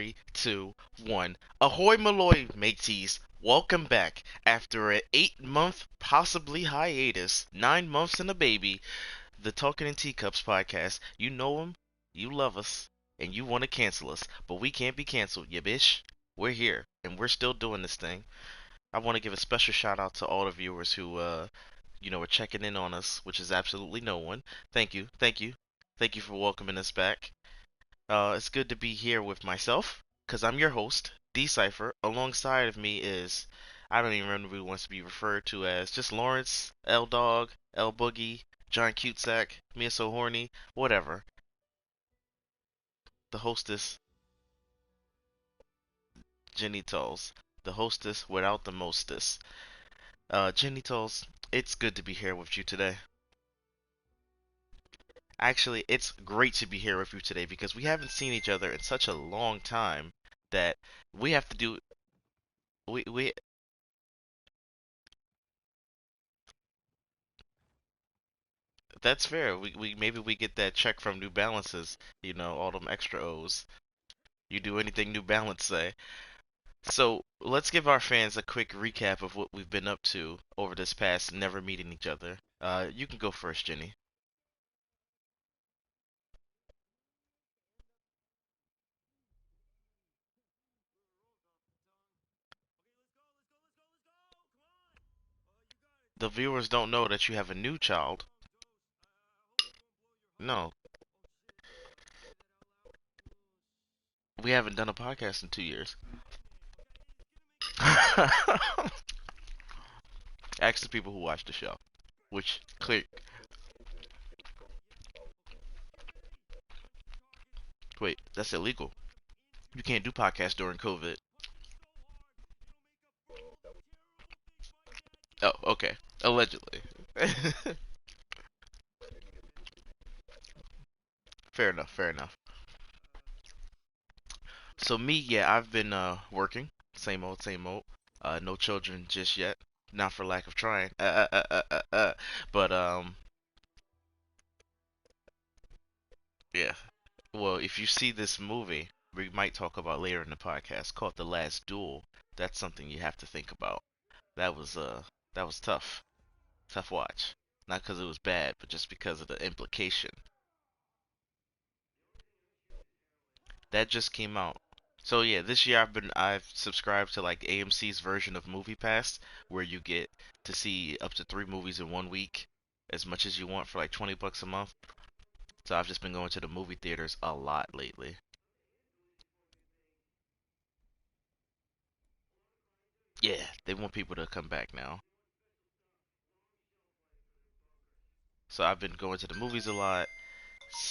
Three, two, one. Ahoy, Malloy, mateys! Welcome back after an 8 month, possibly hiatus, 9 months and a baby. The Talking in Teacups podcast. You know them, you love us, and you want to cancel us, but we can't be canceled, ya bish. We're here, and we're still doing this thing. I want to give a special shout out to all the viewers who, are checking in on us, which is absolutely no one. Thank you, thank you, thank you for welcoming us back. It's good to be here with myself, because I'm your host, D Cypher. Alongside of me is, I don't even remember who wants to be referred to as, just Lawrence, L Dog, L Boogie, John Cutesack, Mia So Horny, whatever. The hostess, Jenny Tolls. The hostess without the mostess. Jenny Tolls, it's good to be here with you today. Actually, it's great to be here with you today because we haven't seen each other in such a long time that we have to do we that's fair. We maybe we get that check from New Balances, all them extra O's. You do anything New Balance say. So let's give our fans a quick recap of what we've been up to over this past never meeting each other. You can go first, Jenny. The viewers don't know that you have a new child. No, we haven't done a podcast in 2 years. Ask the people who watch the show. Which clear. Wait, that's illegal. You can't do podcasts during COVID. Oh, okay. Allegedly. Fair enough, fair enough. So me, yeah, I've been working. Same old, same old. No children just yet. Not for lack of trying. But yeah. Well, if you see this movie, we might talk about later in the podcast called The Last Duel. That's something you have to think about. That was that was tough. Tough watch. Not because it was bad, but just because of the implication. That just came out. So yeah, this year I've subscribed to like AMC's version of Movie Pass, where you get to see up to 3 movies in one week, as much as you want for like $20 a month. So I've just been going to the movie theaters a lot lately. Yeah, they want people to come back now. So I've been going to the movies a lot,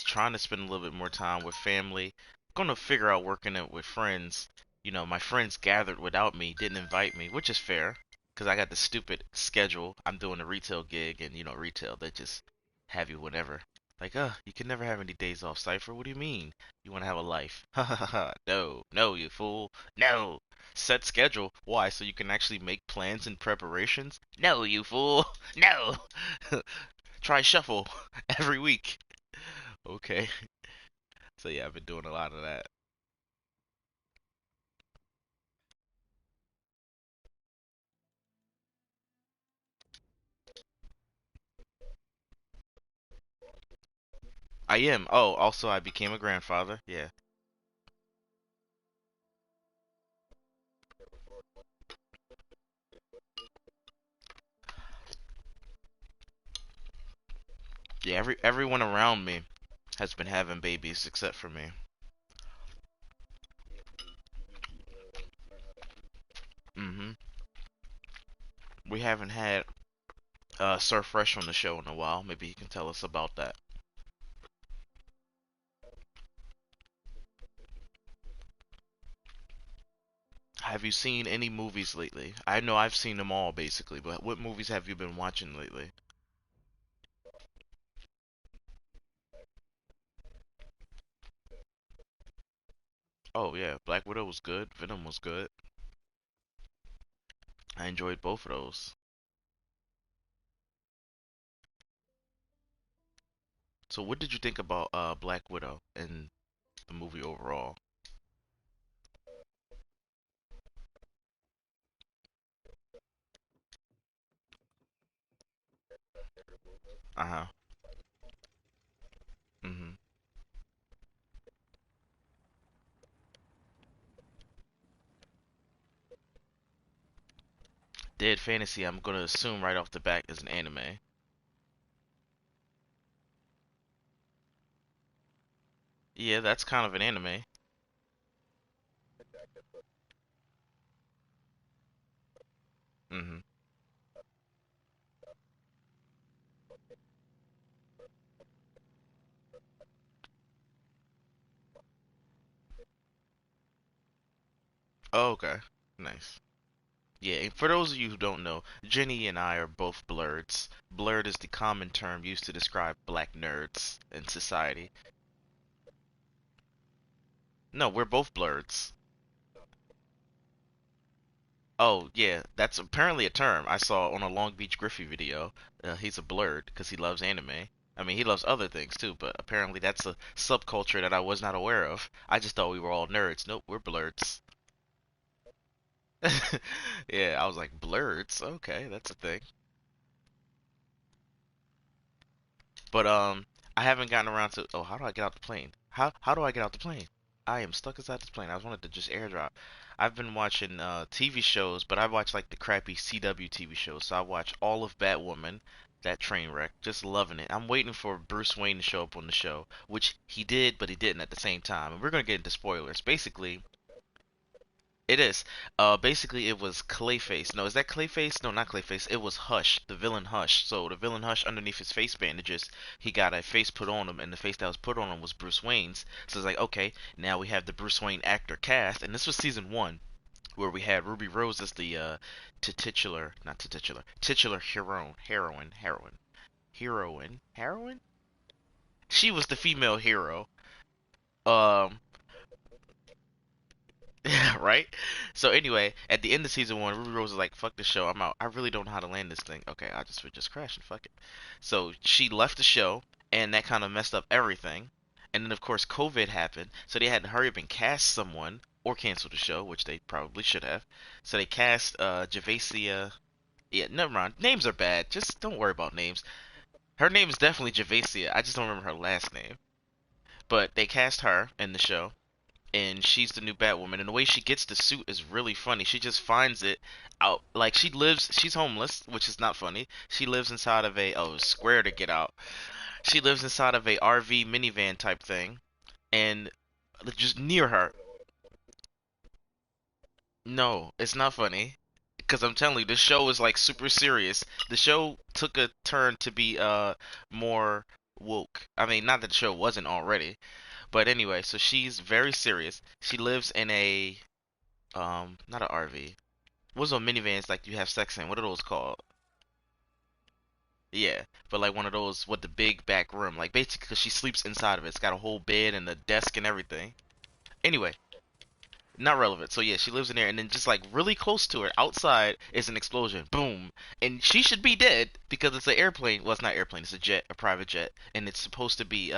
trying to spend a little bit more time with family. Gonna figure out working it with friends. My friends gathered without me, didn't invite me, which is fair, because I got the stupid schedule. I'm doing a retail gig, and retail, they just have you whenever. Like, you can never have any days off, Cypher. What do you mean? You want to have a life? Ha ha ha. No, no, you fool. No. Set schedule. Why? So you can actually make plans and preparations? No, you fool. No. Try shuffle every week. Okay. So yeah, I've been doing a lot of that. I am. Oh, also I became a grandfather. Yeah. Yeah, everyone around me has been having babies except for me. Mhm. We haven't had Sir Fresh on the show in a while. Maybe he can tell us about that. Have you seen any movies lately? I know I've seen them all basically, but what movies have you been watching lately? Oh yeah, Black Widow was good. Venom was good. I enjoyed both of those. So what did you think about Black Widow and the movie overall? Uh-huh. Mhm. Dead Fantasy, I'm gonna assume right off the bat is an anime. Yeah, that's kind of an anime. Mhm. Oh, okay. Nice. Yeah, and for those of you who don't know, Jenny and I are both blurreds. Blurred is the common term used to describe black nerds in society. No, we're both blurreds. Oh, yeah, that's apparently a term I saw on a Long Beach Griffey video. He's a blurred because he loves anime. I mean, he loves other things too, but apparently that's a subculture that I was not aware of. I just thought we were all nerds. Nope, we're blurreds. Yeah, I was like, blurreds? Okay, that's a thing. But I haven't gotten around to. Oh, how do I get out the plane? How do I get out the plane? I am stuck inside this plane. I wanted to just airdrop. I've been watching TV shows, but I watch like the crappy CW TV shows. So I watch all of Batwoman, that train wreck, just loving it. I'm waiting for Bruce Wayne to show up on the show, which he did, but he didn't at the same time. And we're gonna get into spoilers. Basically, it is. Basically, it was Clayface. No, is that Clayface? No, not Clayface. It was Hush, the villain Hush. So the villain Hush, underneath his face bandages, he got a face put on him, and the face that was put on him was Bruce Wayne's. So it's like, okay, now we have the Bruce Wayne actor cast, and this was season one, where we had Ruby Rose as the titular, not titular heroine. She was the female hero. Um, Yeah, right? So anyway, at the end of season one, Ruby Rose was like, fuck this show, I'm out. I really don't know how to land this thing. Okay, I just crash and fuck it. So she left the show, and that kind of messed up everything. And then of course COVID happened, so they had to hurry up and cast someone or cancel the show, which they probably should have. So they cast Javacia. Yeah, never mind. Names are bad. Just don't worry about names. Her name is definitely Javacia. I just don't remember her last name. But they cast her in the show, and she's the new Batwoman. And the way she gets the suit is really funny. She just finds it out. Like she's homeless, which is not funny. She lives inside of a square to get out. She lives inside of a RV minivan type thing, and just near her. No, it's not funny. Because I'm telling you, this show is like super serious. The show took a turn to be more woke. I mean, not that the show wasn't already, but anyway. So she's very serious. She lives in a not an RV. What's those minivans like you have sex in? What are those called? Yeah, but like one of those with the big back room. Like basically, 'cause she sleeps inside of it. It's got a whole bed and a desk and everything. Anyway, not relevant. So yeah, she lives in there, and then just like really close to her, outside is an explosion. Boom, and she should be dead because it's an airplane. Well, it's not airplane. It's a jet, a private jet, and it's supposed to be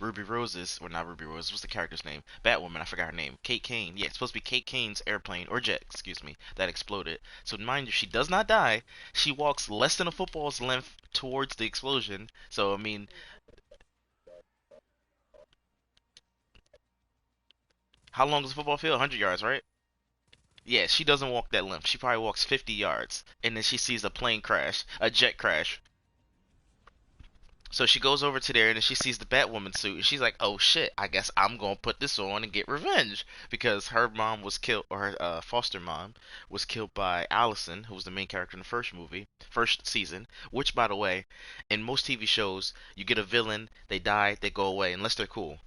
Ruby Rose's, or not Ruby Rose. What's the character's name? Batwoman. I forgot her name. Kate Kane. Yeah, it's supposed to be Kate Kane's airplane or jet. Excuse me. That exploded. So mind you, she does not die. She walks less than a football's length towards the explosion. So I mean, how long does a football field? 100 yards, right? Yeah, she doesn't walk that length. She probably walks 50 yards, and then she sees a plane crash, a jet crash. So she goes over to there, and then she sees the Batwoman suit, and she's like, "Oh shit! I guess I'm gonna put this on and get revenge because her mom was killed, or her foster mom was killed by Allison, who was the main character in the first movie, first season. Which, by the way, in most TV shows, you get a villain, they die, they go away, unless they're cool.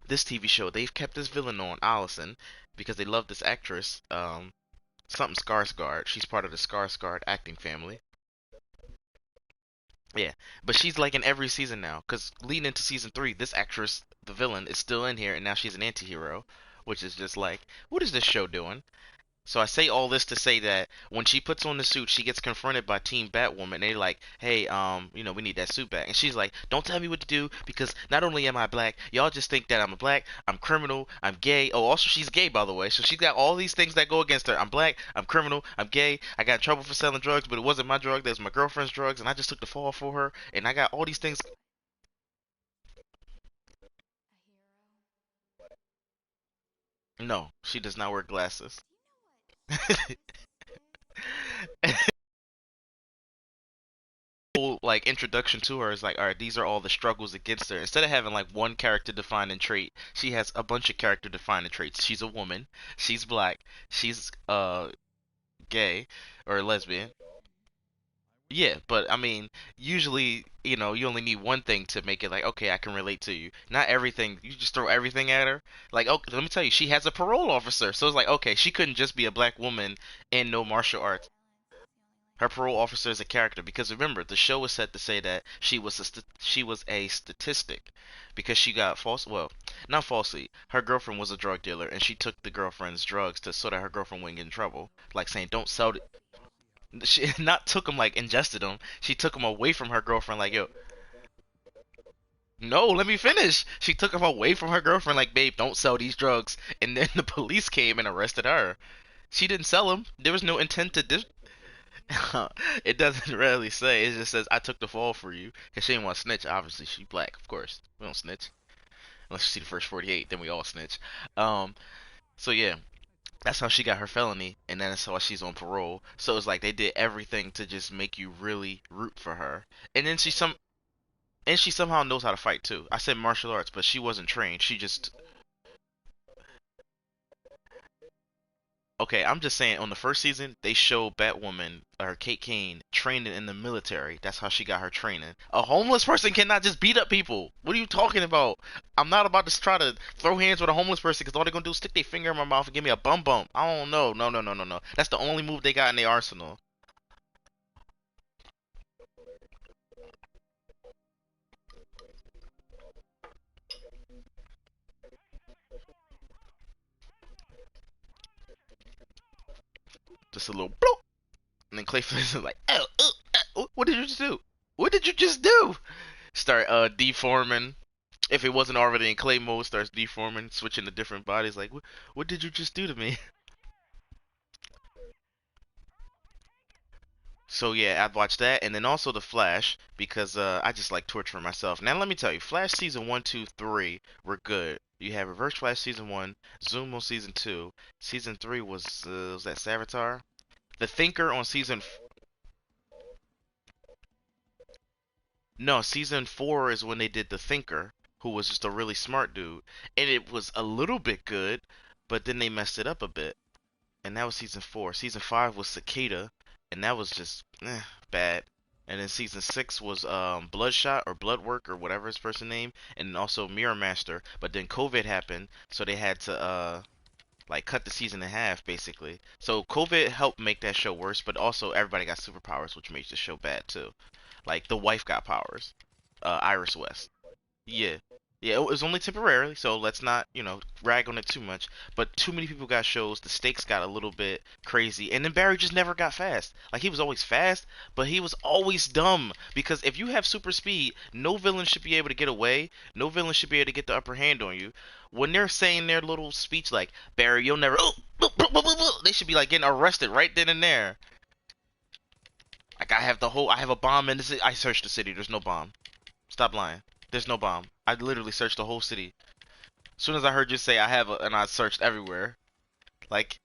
This TV show, they've kept this villain on, Allison, because they love this actress. Something Skarsgård. She's part of the Skarsgård acting family. Yeah, but she's like in every season now. Cause leading into season three, this actress, the villain, is still in here, and now she's an anti-hero, which is just like, what is this show doing? So I say all this to say that when she puts on the suit, she gets confronted by Team Batwoman. They're like, "Hey, we need that suit back." And she's like, "Don't tell me what to do because not only am I black, y'all just think that I'm a black, I'm criminal, I'm gay. Oh, also she's gay, by the way. So she's got all these things that go against her. I'm black, I'm criminal, I'm gay. I got in trouble for selling drugs, but it wasn't my drug. That was my girlfriend's drugs, and I just took the fall for her. And I got all these things." No, she does not wear glasses. Whole like introduction to her is like, all right, these are all the struggles against her. Instead of having like one character defining trait, she has a bunch of character defining traits. She's a woman, she's black, she's gay or lesbian. Yeah, but I mean, usually, you only need one thing to make it like, okay, I can relate to you. Not everything, you just throw everything at her. Like, oh, let me tell you, she has a parole officer. So it's like, okay, she couldn't just be a black woman and no martial arts. Her parole officer is a character because remember the show was set to say that she was a statistic because she got false well not falsely her girlfriend was a drug dealer and she took the girlfriend's drugs to so that her girlfriend wouldn't get in trouble, like saying don't sell it. She not took them like ingested them, she took them away from her girlfriend like yo, no, let me finish. She took them away from her girlfriend like babe don't sell these drugs, and then the police came and arrested her. She didn't sell them, there was no intent to it doesn't really say. It just says I took the fall for you because she didn't want to snitch. Obviously, she black, of course. We don't snitch unless you see the first 48. Then we all snitch. Um. So yeah, that's how she got her felony, and then that's why she's on parole. So it's like they did everything to just make you really root for her. And then she somehow knows how to fight too. I said martial arts, but she wasn't trained. She just Okay, I'm just saying on the first season they show Batwoman or Kate Kane training in the military. That's how she got her training. A homeless person cannot just beat up people. What are you talking about? I'm not about to try to throw hands with a homeless person because all they're gonna do is stick their finger in my mouth and give me a bum bump. I don't know. No, no, no, no, no. That's the only move they got in their arsenal. Just a little bloop, and then Clayface is like, what did you just do? What did you just do? Start deforming. If it wasn't already in clay mode, starts deforming, switching to different bodies. Like, what did you just do to me? So yeah, I've watched that, and then also the Flash because I just like torturing myself. Now let me tell you, Flash season one, two, three were good. You have Reverse Flash season one, Zoom season two. Season three was that Savitar? The Thinker on no, season four is when they did the Thinker, who was just a really smart dude, and it was a little bit good, but then they messed it up a bit. And that was season four. Season five was Cicada, and that was just bad. And then season six was Bloodshot or Bloodwork or whatever his first name, and then also Mirror Master. But then COVID happened, so they had to like cut the season in half basically. So COVID helped make that show worse, but also everybody got superpowers, which makes the show bad too. Like the wife got powers, Iris West. Yeah. Yeah, it was only temporarily, so let's not, rag on it too much. But too many people got shows, the stakes got a little bit crazy, and then Barry just never got fast. Like he was always fast, but he was always dumb. Because if you have super speed, no villain should be able to get away. No villain should be able to get the upper hand on you. When they're saying their little speech like Barry, you'll never, they should be like getting arrested right then and there. Like I have a bomb in the city. I searched the city. There's no bomb. Stop lying. There's no bomb. I literally searched the whole city. As soon as I heard you say I have a, and I searched everywhere. Like,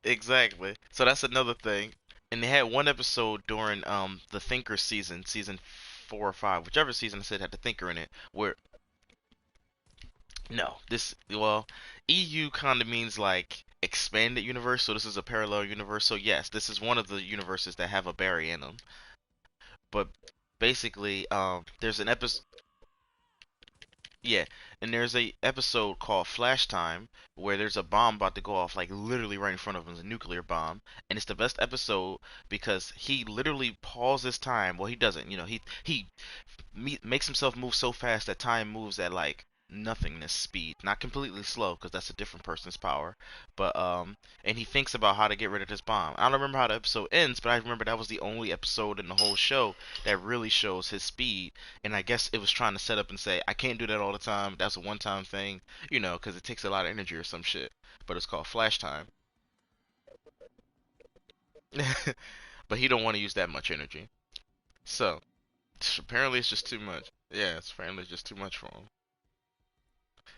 exactly. So that's another thing. And they had one episode during the Thinker season, season 4 or 5, whichever season I said had the Thinker in it, where no, this well, EU kind of means like expanded universe, so this is a parallel universe. So yes, this is one of the universes that have a Barry in them. But basically, there's an episode. Yeah, and there's a episode called Flash Time where there's a bomb about to go off, like literally right in front of him, a nuclear bomb, and it's the best episode because he literally pauses time. Well, he doesn't, makes himself move so fast that time moves at like nothingness speed, not completely slow because that's a different person's power, but and he thinks about how to get rid of this bomb. I don't remember how the episode ends, but I remember that was the only episode in the whole show that really shows his speed, and I guess it was trying to set up and say I can't do that all the time. That's a one-time thing, because it takes a lot of energy or some shit. But it's called flash time. But he don't want to use that much energy. So apparently it's just too much. Yeah, it's apparently just too much for him.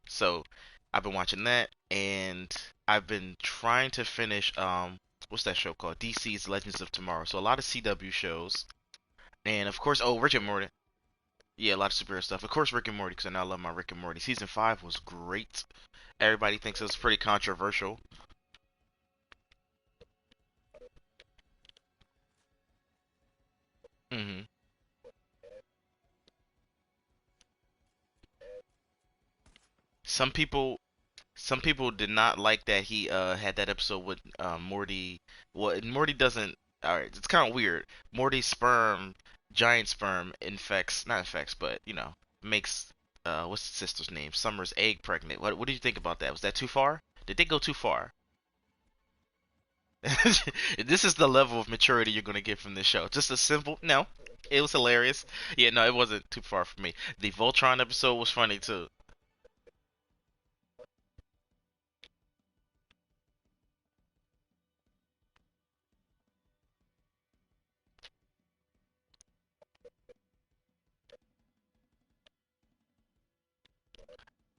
So I've been watching that, and I've been trying to finish what's that show called? DC's Legends of Tomorrow. So a lot of CW shows, and of course, oh, Rick and Morty. Yeah, a lot of superhero stuff. Of course, Rick and Morty, because I now love my Rick and Morty. Season 5 was great. Everybody thinks it was pretty controversial. hmm Some people Some people did not like that he had that episode with Morty. Well, Morty doesn't. All right, it's kind of weird. Morty's sperm, giant sperm, infects not infects, but makes what's his sister's name? Summer's egg pregnant. What do you think about that? Was that too far? Did they go too far? This is the level of maturity you're gonna get from this show. Just a simple no. It was hilarious. Yeah, no, it wasn't too far for me. The Voltron episode was funny too.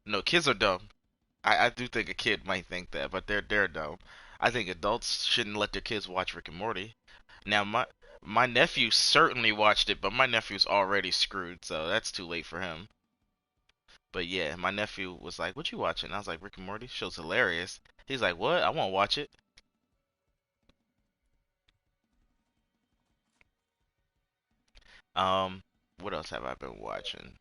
No, kids are dumb. I do think a kid might think that, but they're dumb. I think adults shouldn't let their kids watch Rick and Morty. Now my nephew certainly watched it, but my nephew's already screwed, so that's too late for him. But yeah, my nephew was like, "What you watching?" I was like, "Rick and Morty. Show's hilarious." He's like, "What? I won't watch it." Um, what else have I been watching?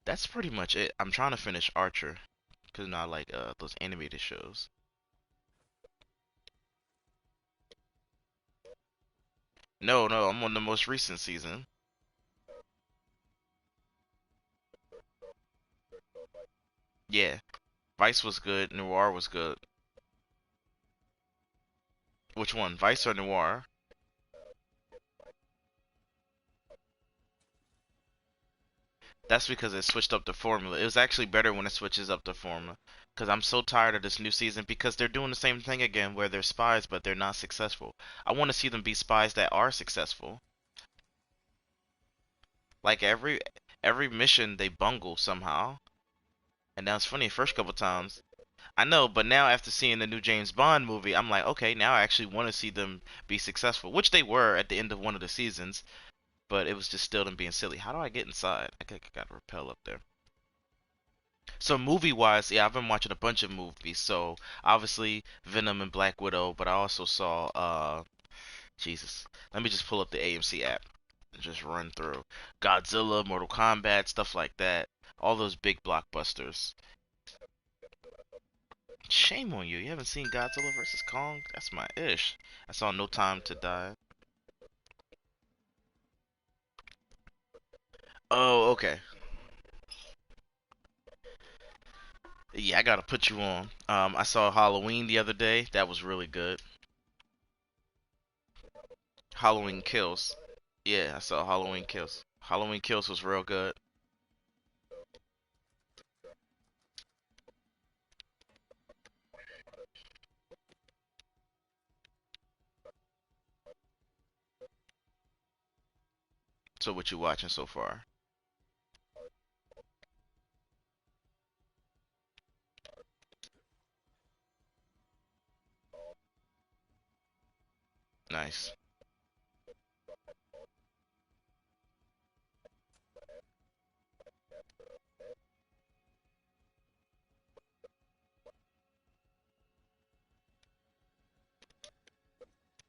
That's pretty much it. I'm trying to finish Archer because I like those animated shows. No, no, I'm on the most recent season. Yeah, Vice was good. Noir was good. Which one, Vice or Noir? That's because it switched up the formula. It was actually better when it switches up the formula. Because I'm so tired of this new season because they're doing the same thing again where they're spies but they're not successful. I want to see them be spies that are successful. Like every mission they bungle somehow. And that's funny, first couple times. I know, but now after seeing the new James Bond movie, I'm like, okay, now I actually want to see them be successful, which they were at the end of one of the seasons, but it was just still them being silly. How do I get inside? I gotta rappel up there. So movie wise, yeah, I've been watching a bunch of movies. So obviously Venom and Black Widow, but I also saw Jesus. Let me just pull up the AMC app and just run through Godzilla, Mortal Kombat, stuff like that. All those big blockbusters. Shame on you. You haven't seen Godzilla versus Kong? That's my ish. I saw No Time to Die. Oh, okay. Yeah, I gotta put you on. I saw Halloween the other day. That was really good. Halloween Kills. Yeah, I saw Halloween Kills. Halloween Kills was real good. So what you watching so far? Nice.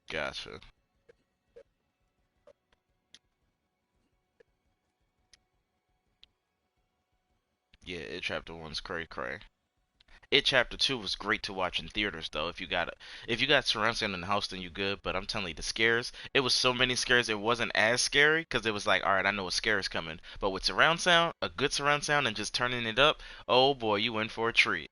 Gotcha. Yeah, it chapter one's cray cray. It Chapter Two was great to watch in theaters though. If you got surround sound in the house, then you good. But I'm telling you, the scares, it was so many scares, it wasn't as scary because it was like, all right, I know a scare is coming. But with surround sound, a good surround sound, and just turning it up, oh boy, you in for a treat.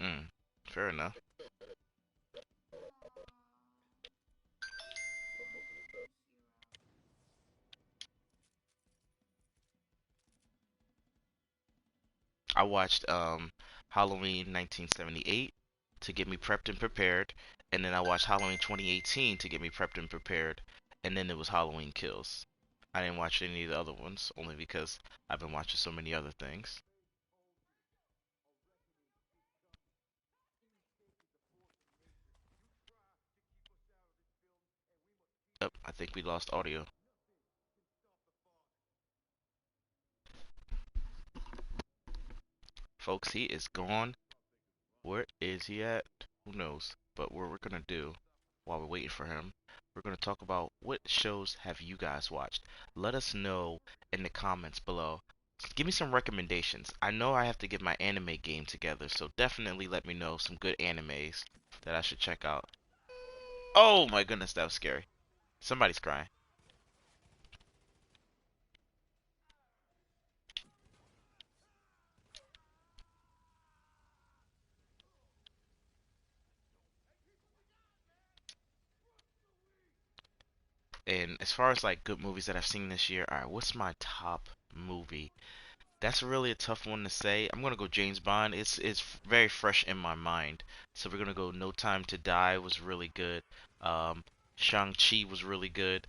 Mm, fair enough. I watched Halloween 1978 to get me prepped and prepared, and then I watched Halloween 2018 to get me prepped and prepared, and then it was Halloween Kills. I didn't watch any of the other ones only because I've been watching so many other things. Yep, I think we lost audio. Folks, he is gone. Where is he at? Who knows? But what we're gonna do while we're waiting for him, we're gonna talk about what shows have you guys watched. Let us know in the comments below. Give me some recommendations. I know I have to get my anime game together, so definitely let me know some good animes that I should check out. Oh my goodness, that was scary. Somebody's crying. And as far as like good movies that I've seen this year, alright, what's my top movie? That's really a tough one to say. I'm gonna go James Bond. It's very fresh in my mind. So we're gonna go No Time to Die was really good. Shang-Chi was really good.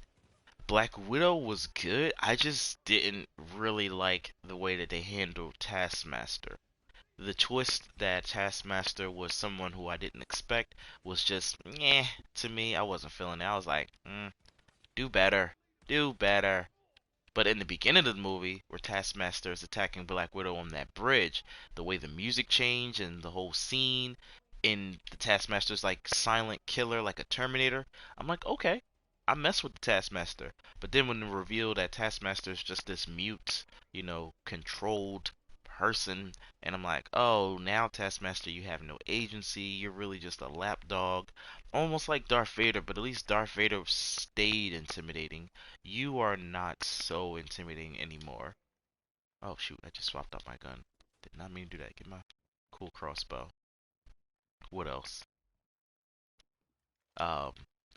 Black Widow was good. I just didn't really like the way that they handled Taskmaster. The twist that Taskmaster was someone who I didn't expect was just meh to me. I wasn't feeling it. I was like, do better, do better. But in the beginning of the movie, where Taskmaster is attacking Black Widow on that bridge, the way the music changed and the whole scene, in the Taskmaster's like silent killer, like a Terminator, I'm like, okay, I mess with the Taskmaster. But then when they reveal that Taskmaster is just this mute, controlled person, and I'm like, oh, now Taskmaster, you have no agency. You're really just a lapdog, almost like Darth Vader. But at least Darth Vader stayed intimidating. You are not so intimidating anymore. Oh shoot, I just swapped out my gun. Did not mean to do that. Get my cool crossbow. What else? Um,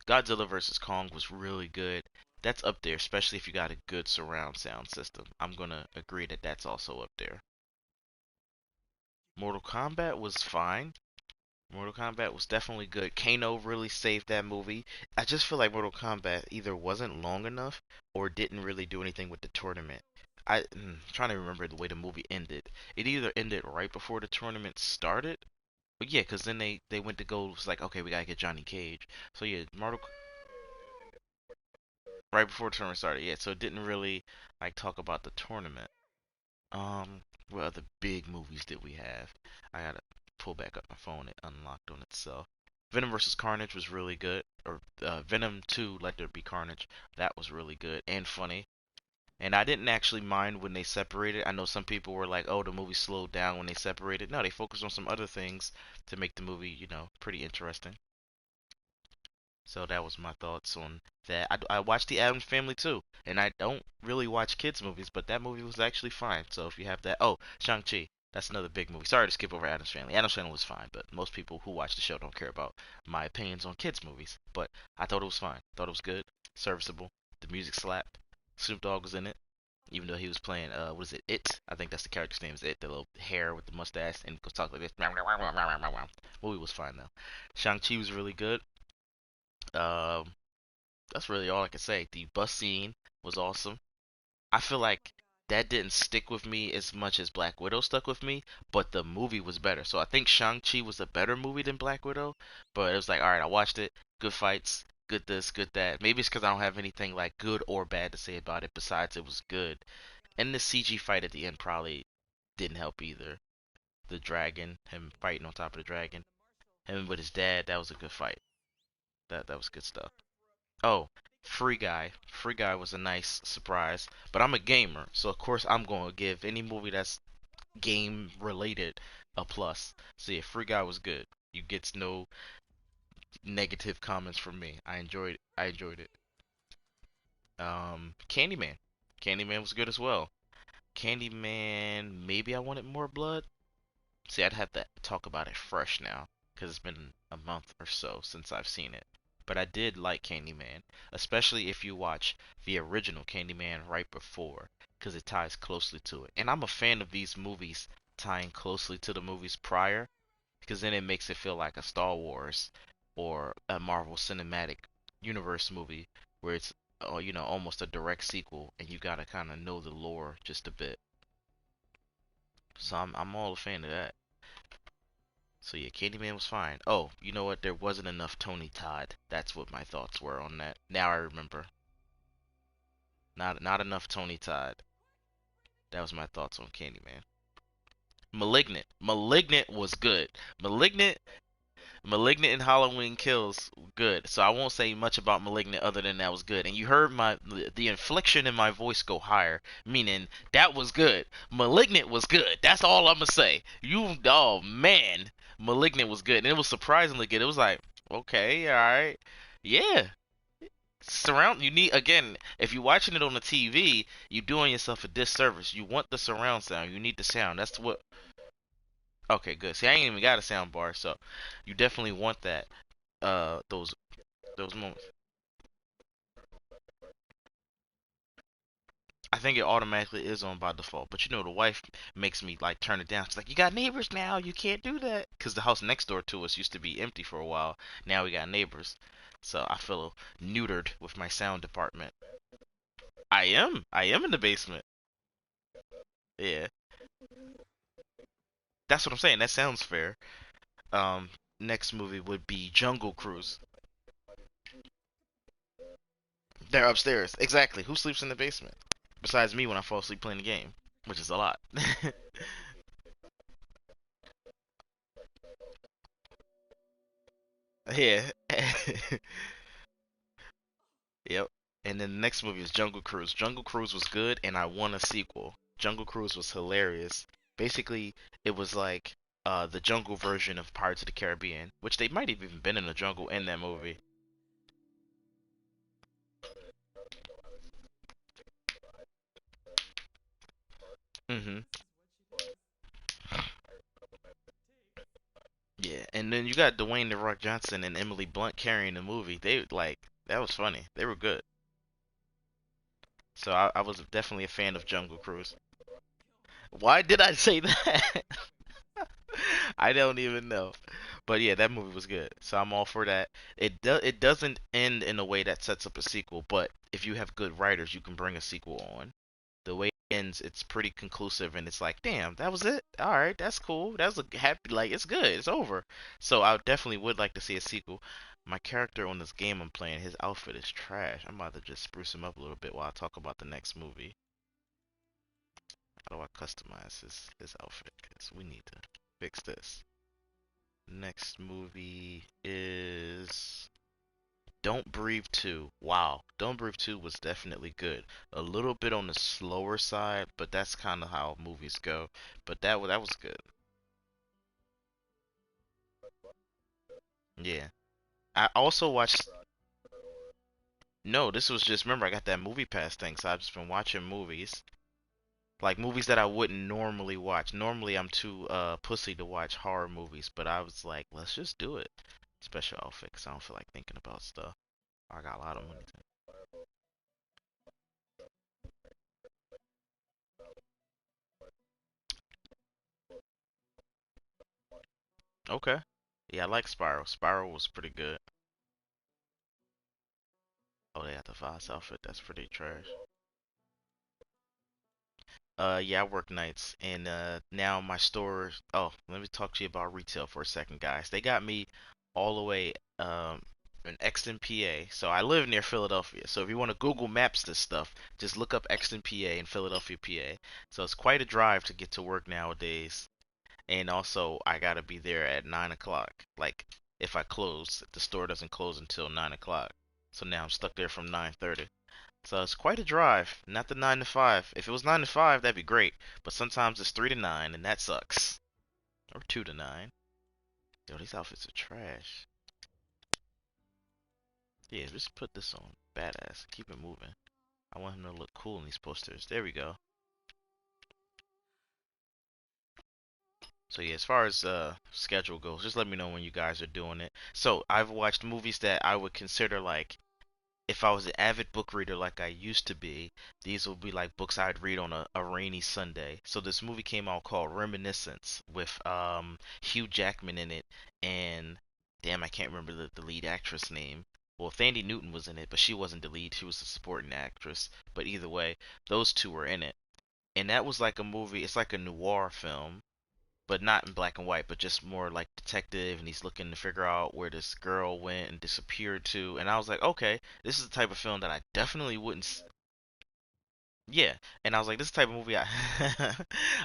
Godzilla vs. Kong was really good. That's up there, especially if you got a good surround sound system. I'm gonna agree that that's also up there. Mortal Kombat was fine. Mortal Kombat was definitely good. Kano really saved that movie. I just feel like Mortal Kombat either wasn't long enough or didn't really do anything with the tournament. Trying to remember the way the movie ended. It either ended right before the tournament started, but yeah, because then they went to go. It was like, okay, we gotta get Johnny Cage. So yeah, right before the tournament started. Yeah, so it didn't really like talk about the tournament. What other big movies did we have? I gotta pull back up my phone. It unlocked on itself. Venom vs. Carnage was really good. Or Venom 2, Let There Be Carnage. That was really good and funny. And I didn't actually mind when they separated. I know some people were like, oh, the movie slowed down when they separated. No, they focused on some other things to make the movie, pretty interesting. So that was my thoughts on that. I watched The Addams Family too, and I don't really watch kids movies, but that movie was actually fine. So if you have that, oh, Shang-Chi, that's another big movie. Sorry to skip over Addams Family. Addams Family was fine, but most people who watch the show don't care about my opinions on kids movies. But I thought it was fine. Thought it was good, serviceable. The music slapped. Snoop Dogg was in it, even though he was playing what is it? It. I think that's the character's name is It. The little hair with the mustache and goes talk like this. Movie was fine though. Shang-Chi was really good. Um, that's really all I can say. The bus scene was awesome. I feel like that didn't stick with me as much as Black Widow stuck with me, but the movie was better. So I think Shang-Chi was a better movie than Black Widow, but it was like, all right, I watched it. Good fights, good this, good that. Maybe it's because I don't have anything like good or bad to say about it besides it was good. And the CG fight at the end probably didn't help either. The dragon, him fighting on top of the dragon. Him with his dad, that was a good fight. That was good stuff. Oh, Free Guy. Free Guy was a nice surprise. But I'm a gamer, so of course I'm gonna give any movie that's game related a plus. So yeah, Free Guy was good. You gets no negative comments from me. I enjoyed it. I enjoyed it. Candyman. Candyman was good as well. Candyman, maybe I wanted more blood. See, I'd have to talk about it fresh now because it's been a month or so since I've seen it. But I did like Candyman, especially if you watch the original Candyman right before, because it ties closely to it. And I'm a fan of these movies tying closely to the movies prior, because then it makes it feel like a Star Wars or a Marvel Cinematic Universe movie where it's almost a direct sequel, and you gotta kind of know the lore just a bit. So I'm all a fan of that. So yeah, Candyman was fine. Oh, you know what? There wasn't enough Tony Todd. That's what my thoughts were on that. Now I remember. Not enough Tony Todd. That was my thoughts on Candyman. Malignant. Malignant was good. Malignant Malignant and Halloween Kills good. So I won't say much about Malignant other than that was good. And you heard the inflection in my voice go higher, meaning that was good. Malignant was good. That's all I'm gonna say. Oh man, Malignant was good, and it was surprisingly good. It was like, okay, all right, yeah. Surround you need again if you're watching it on the TV, you're doing yourself a disservice. You want the surround sound. You need the sound. That's what. Okay, good. See, I ain't even got a sound bar, so you definitely want that. Those moments. I think it automatically is on by default, but the wife makes me like turn it down. She's like, "You got neighbors now. You can't do that." Because the house next door to us used to be empty for a while. Now we got neighbors, so I feel neutered with my sound department. I am. I am in the basement. Yeah, that's what I'm saying. That sounds fair. Um, Next movie would be Jungle Cruise. They're upstairs. Exactly. Who sleeps in the basement? Besides me when I fall asleep playing the game, which is a lot. Yeah. Yep. And then the next movie is Jungle Cruise. Jungle Cruise was good, and I want a sequel. Jungle Cruise was hilarious. Basically, it was like the jungle version of Pirates of the Caribbean, which they might have even been in the jungle in that movie. Hmm. Yeah, and then you got Dwayne the Rock Johnson and Emily Blunt carrying the movie. They like that was funny. They were good. So I was definitely a fan of Jungle Cruise. Why did I say that? I don't even know. But yeah, that movie was good. So I'm all for that. It doesn't end in a way that sets up a sequel, but if you have good writers, you can bring a sequel on. The way it ends, it's pretty conclusive and it's like, damn, that was it. All right, that's cool. That's a happy like it's good. It's over. So I definitely would like to see a sequel. My character on this game I'm playing, his outfit is trash. I'm about to just spruce him up a little bit while I talk about the next movie. How do I customize his outfit? Because we need to fix this. Next movie is Don't Breathe 2. Wow. Don't Breathe 2 was definitely good. A little bit on the slower side, but that's kind of how movies go. But that was good. Yeah. I also watched No, this was just remember I got that movie pass thing, so I've just been watching movies. Like movies that I wouldn't normally watch. Normally I'm too pussy to watch horror movies, but I was like, let's just do it. Special outfit, 'cause I don't feel like thinking about stuff. I got a lot of money. Okay. Yeah, I like Spiral. Spiral was pretty good. Oh, they got the Voss outfit. That's pretty trash. Yeah, I work nights, and now my store. Oh, let me talk to you about retail for a second, guys. They got me all the way in Exton, PA. So I live near Philadelphia. So if you want to Google Maps this stuff, just look up Exton, PA, and Philadelphia, PA. So it's quite a drive to get to work nowadays. and also I gotta be there at 9 o'clock. Like if I close, the store doesn't close until 9 o'clock. So now I'm stuck there from 9:30. So it's quite a drive. Not the 9 to 5. If it was 9 to 5, that'd be great. But sometimes it's 3 to 9, and that sucks. Or 2 to 9. Yo, these outfits are trash. Yeah, just put this on. Badass. Keep it moving. I want him to look cool in these posters. There we go. So yeah, as far as schedule goes, just let me know when you guys are doing it. So I've watched movies that I would consider like if I was an avid book reader like I used to be, these would be like books I'd read on a rainy Sunday. So this movie came out called Reminiscence with Hugh Jackman in it and damn I can't remember the lead actress name. Well, Thandie Newton was in it, but she wasn't the lead, she was a supporting actress. But either way, those two were in it. And that was like a movie, it's like a noir film but not in black and white, but just more like detective, and he's looking to figure out where this girl went and disappeared to. And I was like, okay, this is the type of film that I definitely wouldn't. Yeah, and I was like, this type of movie I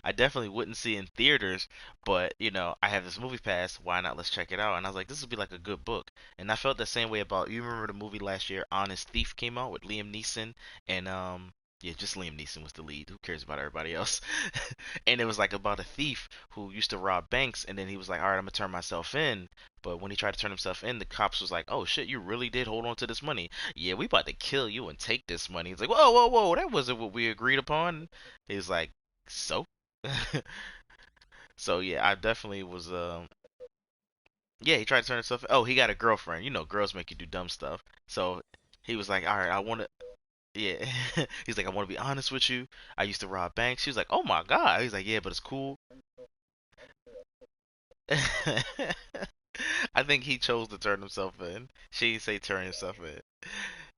I definitely wouldn't see in theaters, but I have this movie pass, why not? Let's check it out. And I was like, this would be like a good book. And I felt the same way about you remember the movie last year, Honest Thief came out with Liam Neeson and yeah, just Liam Neeson was the lead. Who cares about everybody else? And it was like about a thief who used to rob banks, and then he was like, all right, I'm gonna turn myself in. But when he tried to turn himself in, the cops was like, oh shit, you really did hold on to this money. Yeah, we about to kill you and take this money. He's like, whoa, whoa, whoa, that wasn't what we agreed upon. He's like, so? So yeah, I definitely was. Yeah, he tried to turn himself. Oh, he got a girlfriend. You know, girls make you do dumb stuff. So he was like, all right, I want to. Yeah, he's like, I want to be honest with you. I used to rob banks. She was like, oh my god. He's like, yeah, but it's cool. I think he chose to turn himself in. She didn't say turn himself in.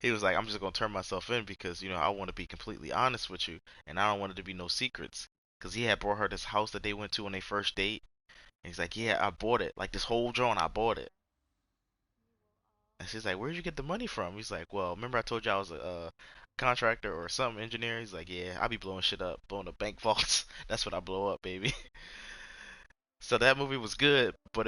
He was like, I'm just gonna turn myself in because I want to be completely honest with you, and I don't want it to be no secrets. Cause he had brought her this house that they went to on their first date, and he's like, yeah, I bought it. Like this whole joint, I bought it. And she's like, where'd you get the money from? He's like, well, remember I told you I was a contractor or some engineer? He's like, yeah, I be blowing shit up, blowing up bank vaults. That's what I blow up, baby. So that movie was good, but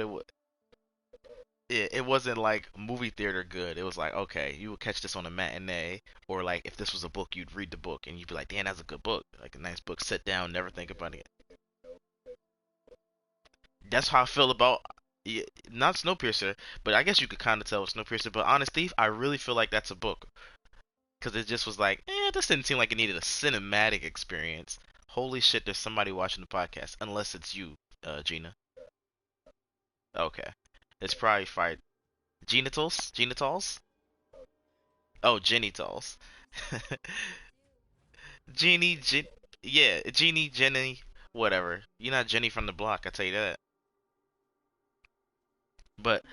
it wasn't like movie theater good. It was like, okay, you would catch this on a matinee, or like if this was a book, you'd read the book and you'd be like, damn, that's a good book, like a nice book. Sit down, never think about it. That's how I feel about yeah, not Snowpiercer, but I guess you could kind of tell with Snowpiercer. But Honest Thief, I really feel like that's a book because it just was like, this didn't seem like it needed a cinematic experience. Holy shit, there's somebody watching the podcast, unless it's you, Gina. Okay, it's probably fine. Genitals, genitals. Oh, genitals. Jeannie, yeah, Jeannie, Jenny, whatever. You're not Jenny from the block, I tell you that. But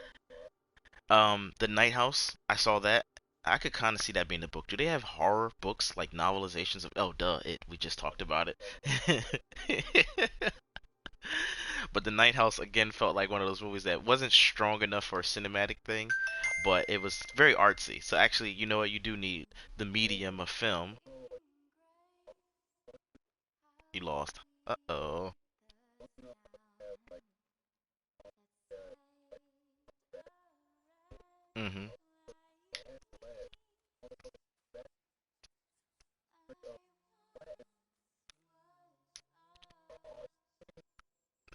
the Night House, I saw that. I could kind of see that being a book. Do they have horror books like novelizations of? Oh, duh, it. We just talked about it. But the Night House again felt like one of those movies that wasn't strong enough for a cinematic thing, but it was very artsy. So actually, you know what? You do need the medium of film. You lost. Uh oh. Mhm.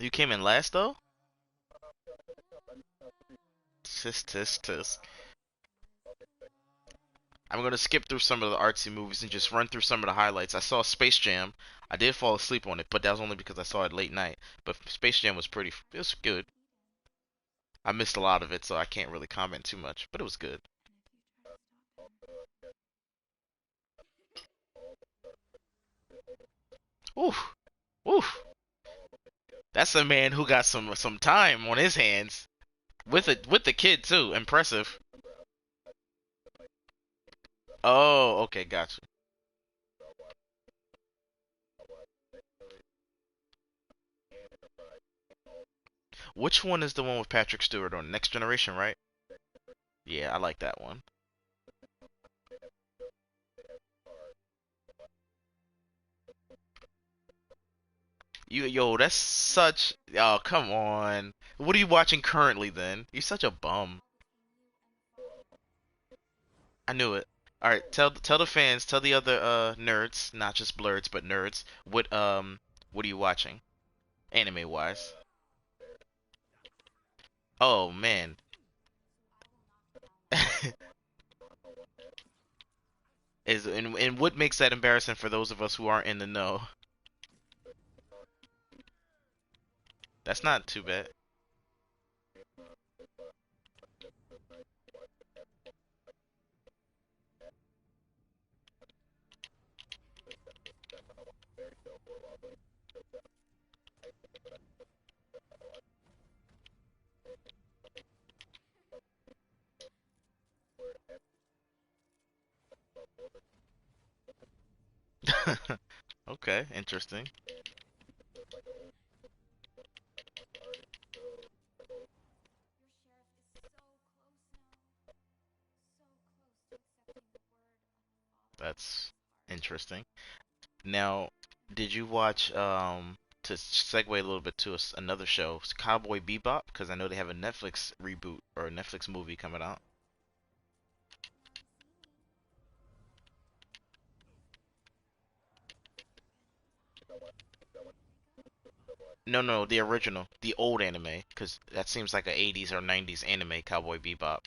You came in last though. Tisk tisk tisk. I'm gonna skip through some of the artsy movies and just run through some of the highlights. I saw Space Jam. I did fall asleep on it, but that was only because I saw it late night. But Space Jam was pretty. It was good. I missed a lot of it, so I can't really comment too much. But it was good. Oof, oof. That's a man who got some time on his hands with the kid too. Impressive. Oh, okay, gotcha. Which one is the one with Patrick Stewart on Next Generation, right? Yeah, I like that one. Yo, that's such. Oh, come on. What are you watching currently then? You're such a bum. I knew it. All right, tell the fans, tell the other nerds, not just blurs, but nerds, what are you watching, anime wise? Oh man. And what makes that embarrassing for those of us who aren't in the know? That's not too bad. Okay, interesting. That's interesting. Now, did you watch to segue a little bit to another show, Cowboy Bebop? Because I know they have a Netflix reboot or a Netflix movie coming out. No, no, the original, the old anime, because that seems like a 80s or 90s anime, Cowboy Bebop.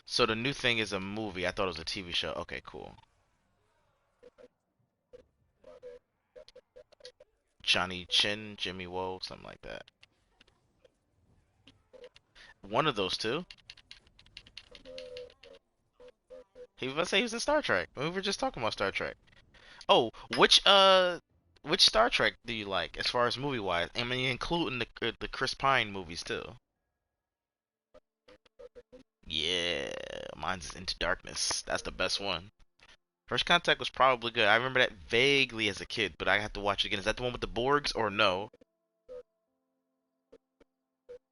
So the new thing is a movie. I thought it was a TV show. Okay, cool. Johnny Chin, Jimmy Woo, something like that. One of those two. He was about to say he was in Star Trek. We were just talking about Star Trek. Oh, which Star Trek do you like as far as movie wise? I mean, including the Chris Pine movies too. Yeah, mine's Into Darkness. That's the best one. First Contact was probably good. I remember that vaguely as a kid, but I have to watch it again. Is that the one with the Borgs or no?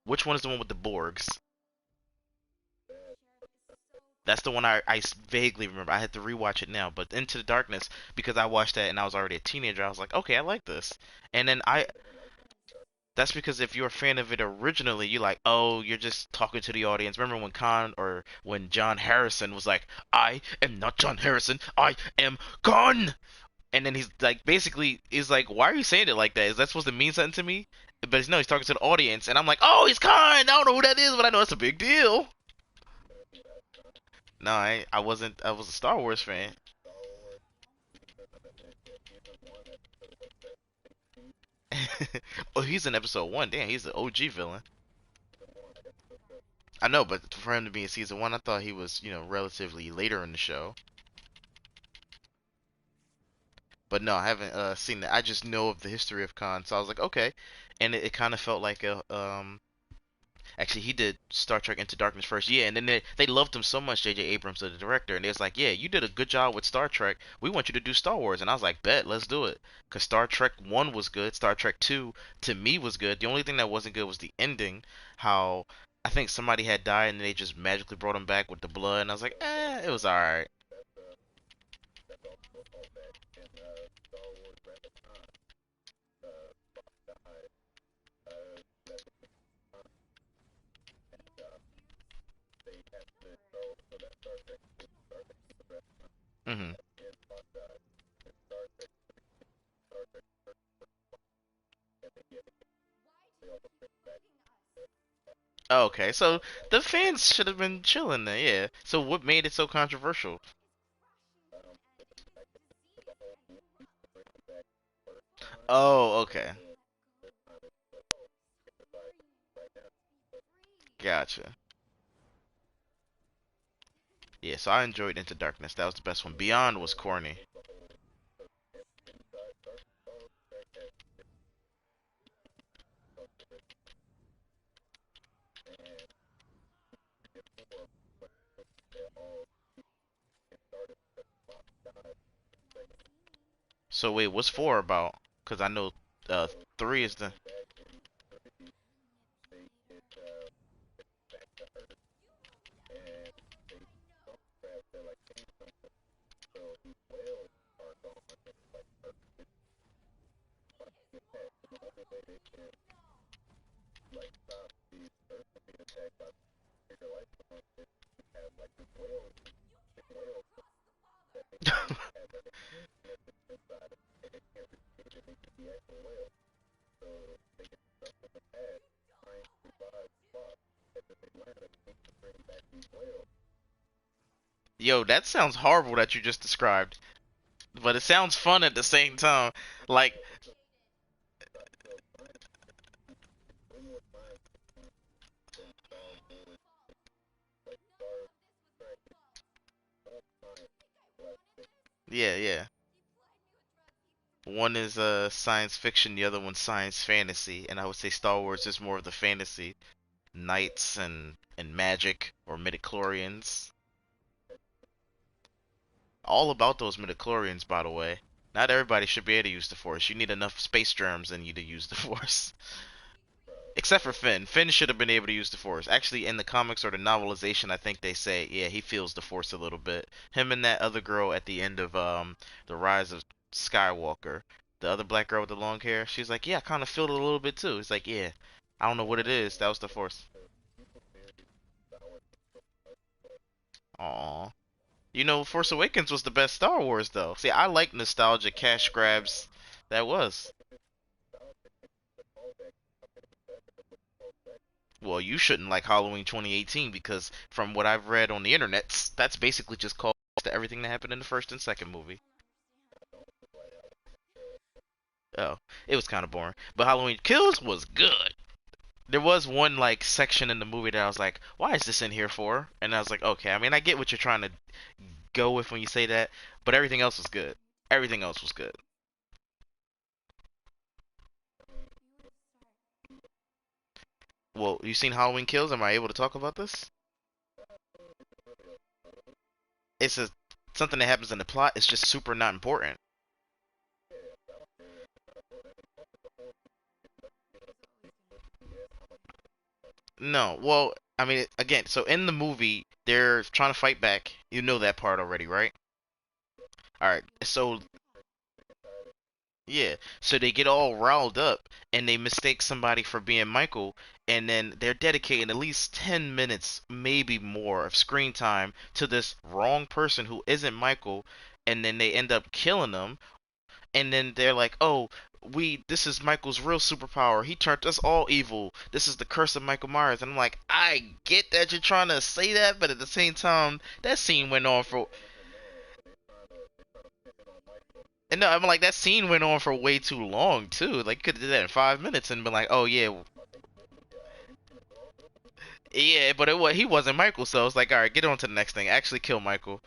Which one is the one with the Borgs? That's the one I vaguely remember. I had to rewatch it now, but Into the Darkness, because I watched that and I was already a teenager, I was like, okay, I like this. And then that's because if you're a fan of it originally, you're like, oh, you're just talking to the audience. Remember when Khan or when John Harrison was like, I am not John Harrison, I am Khan. And then he's like, basically, he's like, why are you saying it like that? Is that supposed to mean something to me? But no, he's talking to the audience, and I'm like, oh, he's Khan. I don't know who that is, but I know it's a big deal. No, I wasn't. I was a Star Wars fan. Oh, he's in episode one. Damn, he's the OG villain. I know, but for him to be in season one, I thought he was, relatively later in the show. But no, I haven't seen that. I just know of the history of Khan, so I was like, okay. And it kind of felt like a Actually, he did Star Trek Into Darkness first, yeah, and then they loved him so much, J.J. Abrams, the director, and they was like, yeah, you did a good job with Star Trek. We want you to do Star Wars, and I was like, bet, let's do it. Cause Star Trek 1 was good, Star Trek 2 to me was good. The only thing that wasn't good was the ending. How I think somebody had died and they just magically brought him back with the blood, and I was like, it was alright. Hmm. Okay, so the fans should have been chilling there, yeah. So what made it so controversial? Oh, okay. Gotcha. Yeah, so I enjoyed Into Darkness. That was the best one. Beyond was corny. So wait, what's four about? Cause I know three is the. Yo, that sounds horrible that you just described, but it sounds fun at the same time. Like, yeah, yeah. One is science fiction, the other one's science fantasy, and I would say Star Wars is more of the fantasy, knights and magic or midichlorians. All about those midichlorians, by the way. Not everybody should be able to use the Force. You need enough space germs in you to use the Force. Except for Finn. Finn should have been able to use the Force. Actually, in the comics or the novelization, I think they say, yeah, he feels the Force a little bit. Him and that other girl at the end of the Rise of Skywalker, the other black girl with the long hair, she's like, yeah, I kind of feel it a little bit too. It's like, yeah, I don't know what it is. That was the Force. Aw. You know, Force Awakens was the best Star Wars though. See, I like nostalgia cash grabs. That was. Well, you shouldn't like Halloween 2018 because from what I've read on the internet, that's basically just called to everything that happened in the first and second movie. Oh, it was kind of boring. But Halloween Kills was good. There was one like section in the movie that I was like, why is this in here for? And I was like, okay, I mean, I get what you're trying to go with when you say that, but everything else was good. Everything else was good. Well, you seen Halloween Kills? Am I able to talk about this? It's a something that happens in the plot. It's just super not important. No, well, I mean, again, so in the movie, they're trying to fight back. You know that part already, right? All right, so yeah, so they get all riled up and they mistake somebody for being Michael, and then they're dedicating at least 10 minutes, maybe more, of screen time to this wrong person who isn't Michael, and then they end up killing them, and then they're like, "Oh, this is Michael's real superpower. He turned us all evil. This is the curse of Michael Myers." And I'm like, I get that you're trying to say that, but at the same time, that scene went on for, and no, I'm like, that scene went on for way too long too. Like, you could have did that in 5 minutes and been like, "Oh yeah, yeah," but he wasn't Michael, so it's like, all right, get on to the next thing. Actually, kill Michael.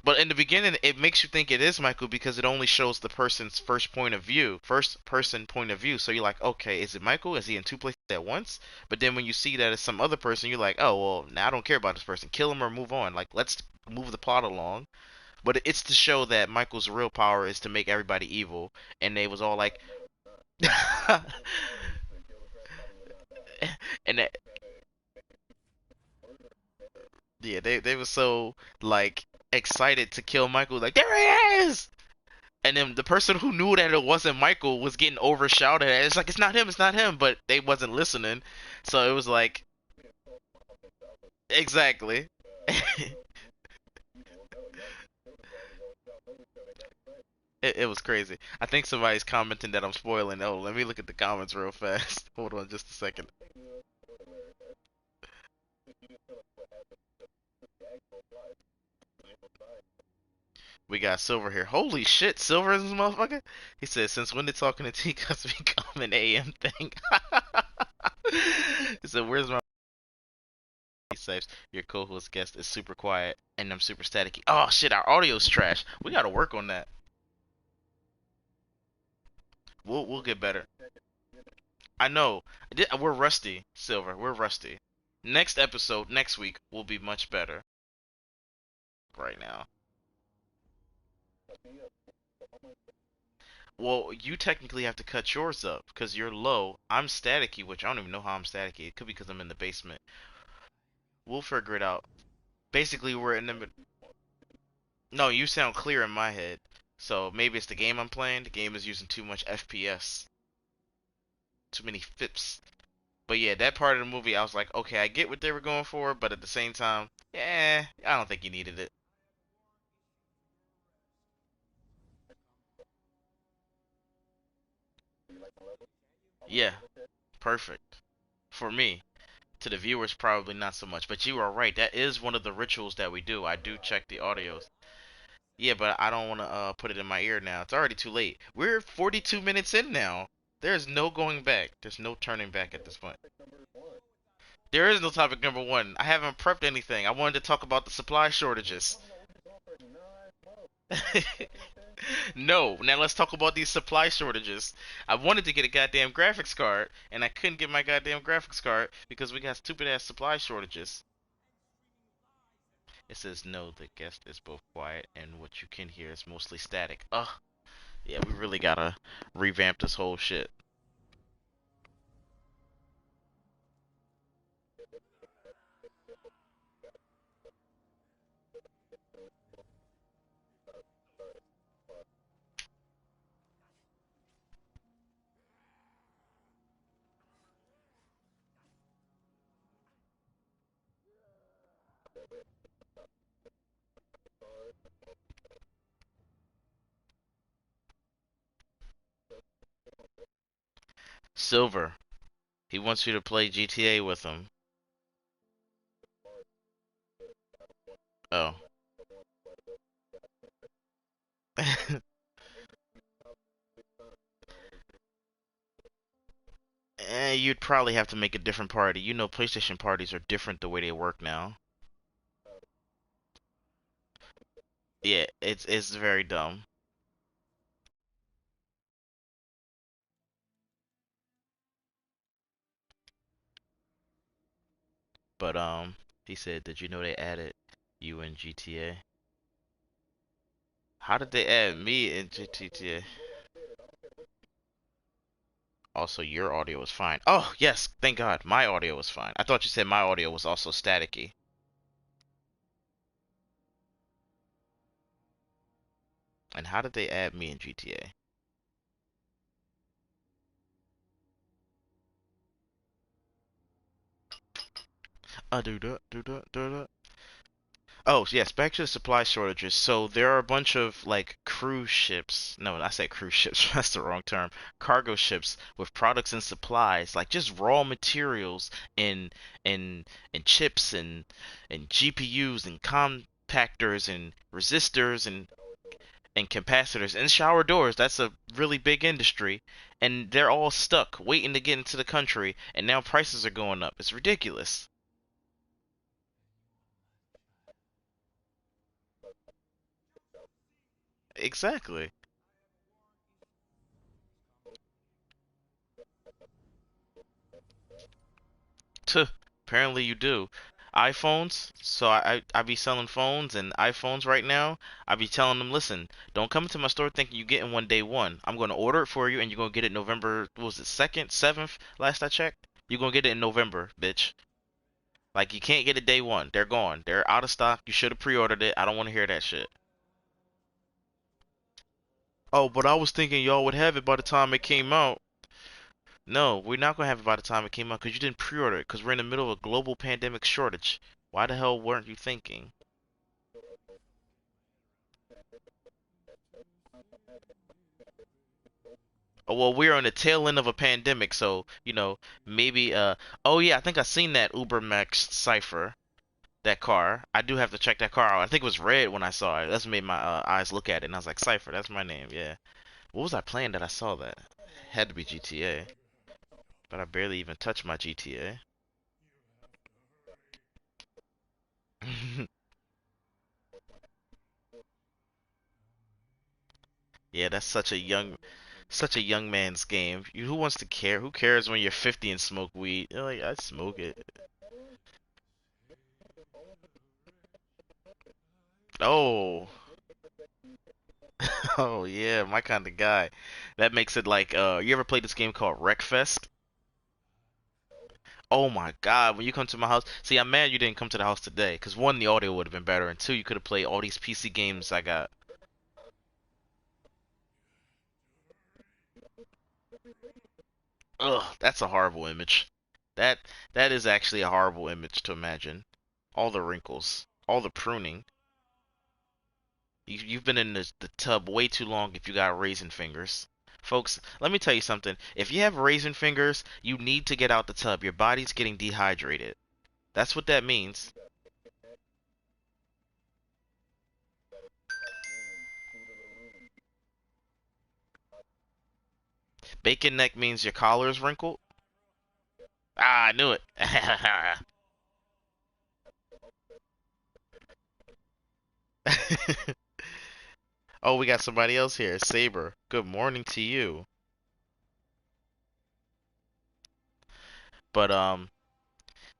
But in the beginning, it makes you think it is Michael because it only shows the person's first person point of view. So you're like, okay, is it Michael? Is he in two places at once? But then when you see that it's some other person, you're like, oh well, now I don't care about this person. Kill him or move on. Like, let's move the plot along. But it's to show that Michael's real power is to make everybody evil, and they was all like, and that, yeah, they were so like excited to kill Michael, like there he is. And then the person who knew that it wasn't Michael was getting overshouted at. It's like it's not him, but they wasn't listening. So it was like exactly. It was crazy. I think somebody's commenting that I'm spoiling. Oh, let me look at the comments real fast. Hold on just a second. We got Silver here. Holy shit, Silver is this motherfucker? He says, since when did talking to teacups become an AM thing? He said, where's my safe? Your co-host guest is super quiet and I'm super staticky. Oh shit, our audio's trash. We gotta work on that. We'll get better. I know. We're rusty, Silver. We're rusty. Next episode, next week, will be much better. Right now. Well, you technically have to cut yours up because you're low. I'm staticky, which I don't even know how I'm staticky. It could be because I'm in the basement. We'll figure it out. Basically, we're in the No, you sound clear in my head. So maybe it's the game I'm playing. The game is using too much FPS, too many FIPS. But yeah, that part of the movie, I was like, okay, I get what they were going for, but at the same time, yeah, I don't think you needed it. Yeah, perfect for me. To the viewers, probably not so much. But you are right. That is one of the rituals that we do. I do check the audios. Yeah, but I don't want to put it in my ear now. It's already too late. We're 42 minutes in now. There's no going back. There's no turning back at this point. There is no topic number one. I haven't prepped anything. I wanted to talk about the supply shortages. No, now let's talk about these supply shortages. I wanted to get a goddamn graphics card, and I couldn't get my goddamn graphics card because we got stupid ass supply shortages. It says no, the guest is both quiet and what you can hear is mostly static. Ugh, yeah, we really gotta revamp this whole shit. Silver, he wants you to play GTA with him. Oh. You'd probably have to make a different party. You know, PlayStation parties are different the way they work now. Yeah, it's very dumb. But he said, "Did you know they added you in GTA?" How did they add me in GTA? Also, your audio was fine. Oh, yes, thank God, my audio was fine. I thought you said my audio was also staticky. And how did they add me in GTA? Do. Oh, yes, back to the supply shortages. So there are a bunch of like cruise ships. No, I said cruise ships. That's the wrong term. Cargo ships with products and supplies, like just raw materials and and and chips and GPUs and compactors and resistors and capacitors and shower doors. That's a really big industry, and they're all stuck waiting to get into the country, and now prices are going up. It's ridiculous. Exactly. Tuh, apparently you do. iPhones, so I be selling phones and iPhones right now. I be telling them, listen, don't come into my store thinking you getting one day one. I'm gonna order it for you and you're gonna get it November, what was it, 2nd, 7th, last I checked? You're gonna get it in November, bitch. Like you can't get it day one. They're gone. They're out of stock. You should have pre-ordered it. I don't want to hear that shit. Oh, but I was thinking y'all would have it by the time it came out. No, we're not gonna have it by the time it came out because you didn't pre-order it because we're in the middle of a global pandemic shortage. Why the hell weren't you thinking? Oh, well, we're on the tail end of a pandemic, so maybe. Oh yeah, I think I seen that Uber Max Cypher. That car. I do have to check that car out. I think it was red when I saw it. That's made my eyes look at it, and I was like, Cypher, that's my name. Yeah. What was I playing that I saw that? Had to be GTA, but I barely even touched my GTA. Yeah, that's such a young man's game. Who wants to care? Who cares when you're 50 and smoke weed? You're like, I smoke it. Oh, Oh yeah, my kind of guy. That makes it like you ever played this game called Wreckfest? Oh my God, when you come to my house, see, I'm mad you didn't come to the house today, 'cause one, the audio would have been better, and two, you could have played all these PC games I got. Ugh, that's a horrible image. That that is actually a horrible image to imagine. All the wrinkles, all the pruning. You've been in the tub way too long if you got raisin fingers. Folks, let me tell you something. If you have raisin fingers, you need to get out the tub. Your body's getting dehydrated. That's what that means. Bacon neck means your collar is wrinkled. Ah, I knew it. Oh, we got somebody else here. Saber. Good morning to you. But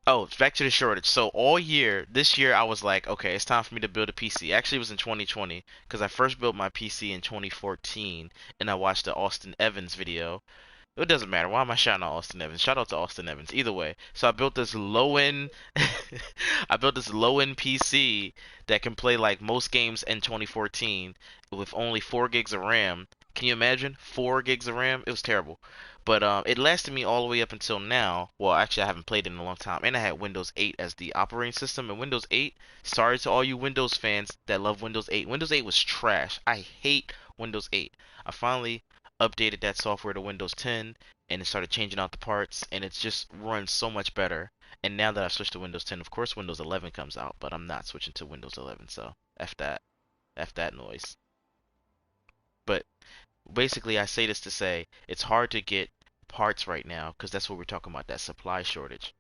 oh, back to the shortage. So all year, this year, I was like, okay, it's time for me to build a PC. Actually, it was in 2020 because I first built my PC in 2014, and I watched the Austin Evans video. It doesn't matter. Why am I shouting out Austin Evans? Shout out to Austin Evans. Either way. So I built this low end I built this low end PC that can play like most games in 2014 with only 4 gigs of RAM. Can you imagine? 4 gigs of RAM? It was terrible. But it lasted me all the way up until now. Well, actually I haven't played it in a long time. And I had Windows 8 as the operating system. And Windows 8, sorry to all you Windows fans that love Windows 8. Windows 8 was trash. I hate Windows 8. I finally updated that software to Windows 10 and it started changing out the parts and it's just runs so much better. And now that I've switched to Windows 10, of course Windows 11 comes out, but I'm not switching to Windows 11, so F that. F that noise. But basically I say this to say it's hard to get parts right now because that's what we're talking about, that supply shortage.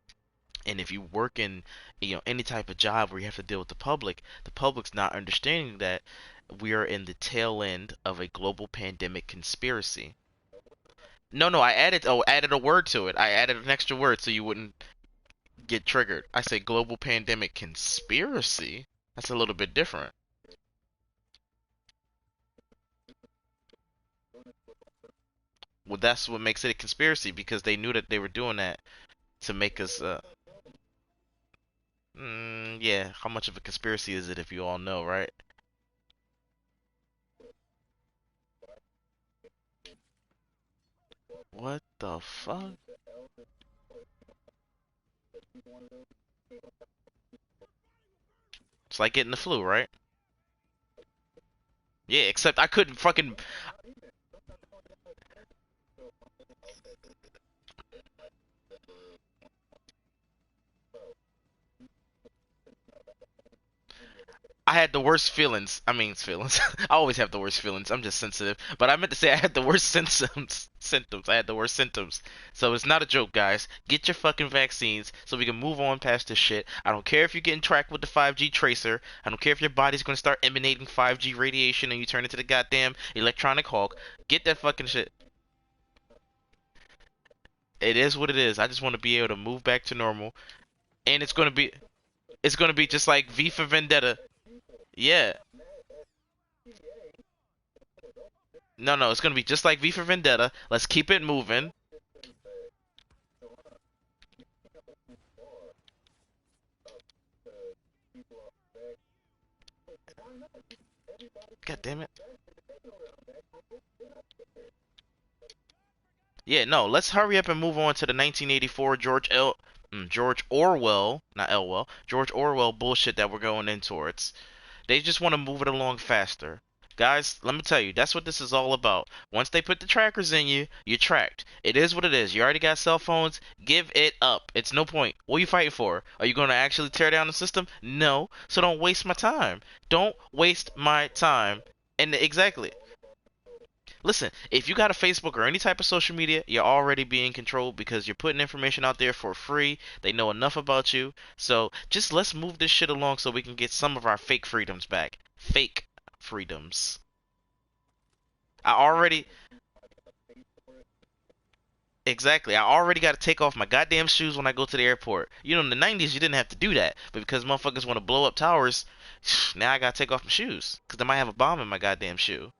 And if you work in any type of job where you have to deal with the public's not understanding that we are in the tail end of a global pandemic conspiracy. No, no, added a word to it. I added an extra word so you wouldn't get triggered. I say global pandemic conspiracy. That's a little bit different. Well, that's what makes it a conspiracy because they knew that they were doing that to make us. Yeah. How much of a conspiracy is it if you all know, right? What the fuck? It's like getting the flu, right? Yeah, except I couldn't fucking. I had the worst feelings. I mean, feelings. I always have the worst feelings. I'm just sensitive. But I meant to say I had the worst symptoms. Symptoms. I had the worst symptoms. So it's not a joke, guys. Get your fucking vaccines so we can move on past this shit. I don't care if you're getting tracked with the 5G tracer. I don't care if your body's gonna start emanating 5G radiation and you turn into the goddamn electronic hawk. Get that fucking shit. It is what it is. I just want to be able to move back to normal. And it's gonna be just like V for Vendetta. Yeah. No, no, it's gonna be just like V for Vendetta. Let's keep it moving. God damn it. Yeah, no, let's hurry up and move on to the 1984 George Orwell, not Elwell, George Orwell bullshit that we're going in towards. They just want to move it along faster. Guys, let me tell you, that's what this is all about. Once they put the trackers in you, you're tracked. It is what it is. You already got cell phones. Give it up. It's no point. What are you fighting for? Are you going to actually tear down the system? No. So don't waste my time. Don't waste my time. And exactly. Listen, if you got a Facebook or any type of social media, you're already being controlled because you're putting information out there for free. They know enough about you. So just let's move this shit along so we can get some of our fake freedoms back. Fake freedoms. I already, exactly. I already got to take off my goddamn shoes when I go to the airport. In the 90s, you didn't have to do that. But because motherfuckers want to blow up towers, now I got to take off my shoes because they might have a bomb in my goddamn shoe.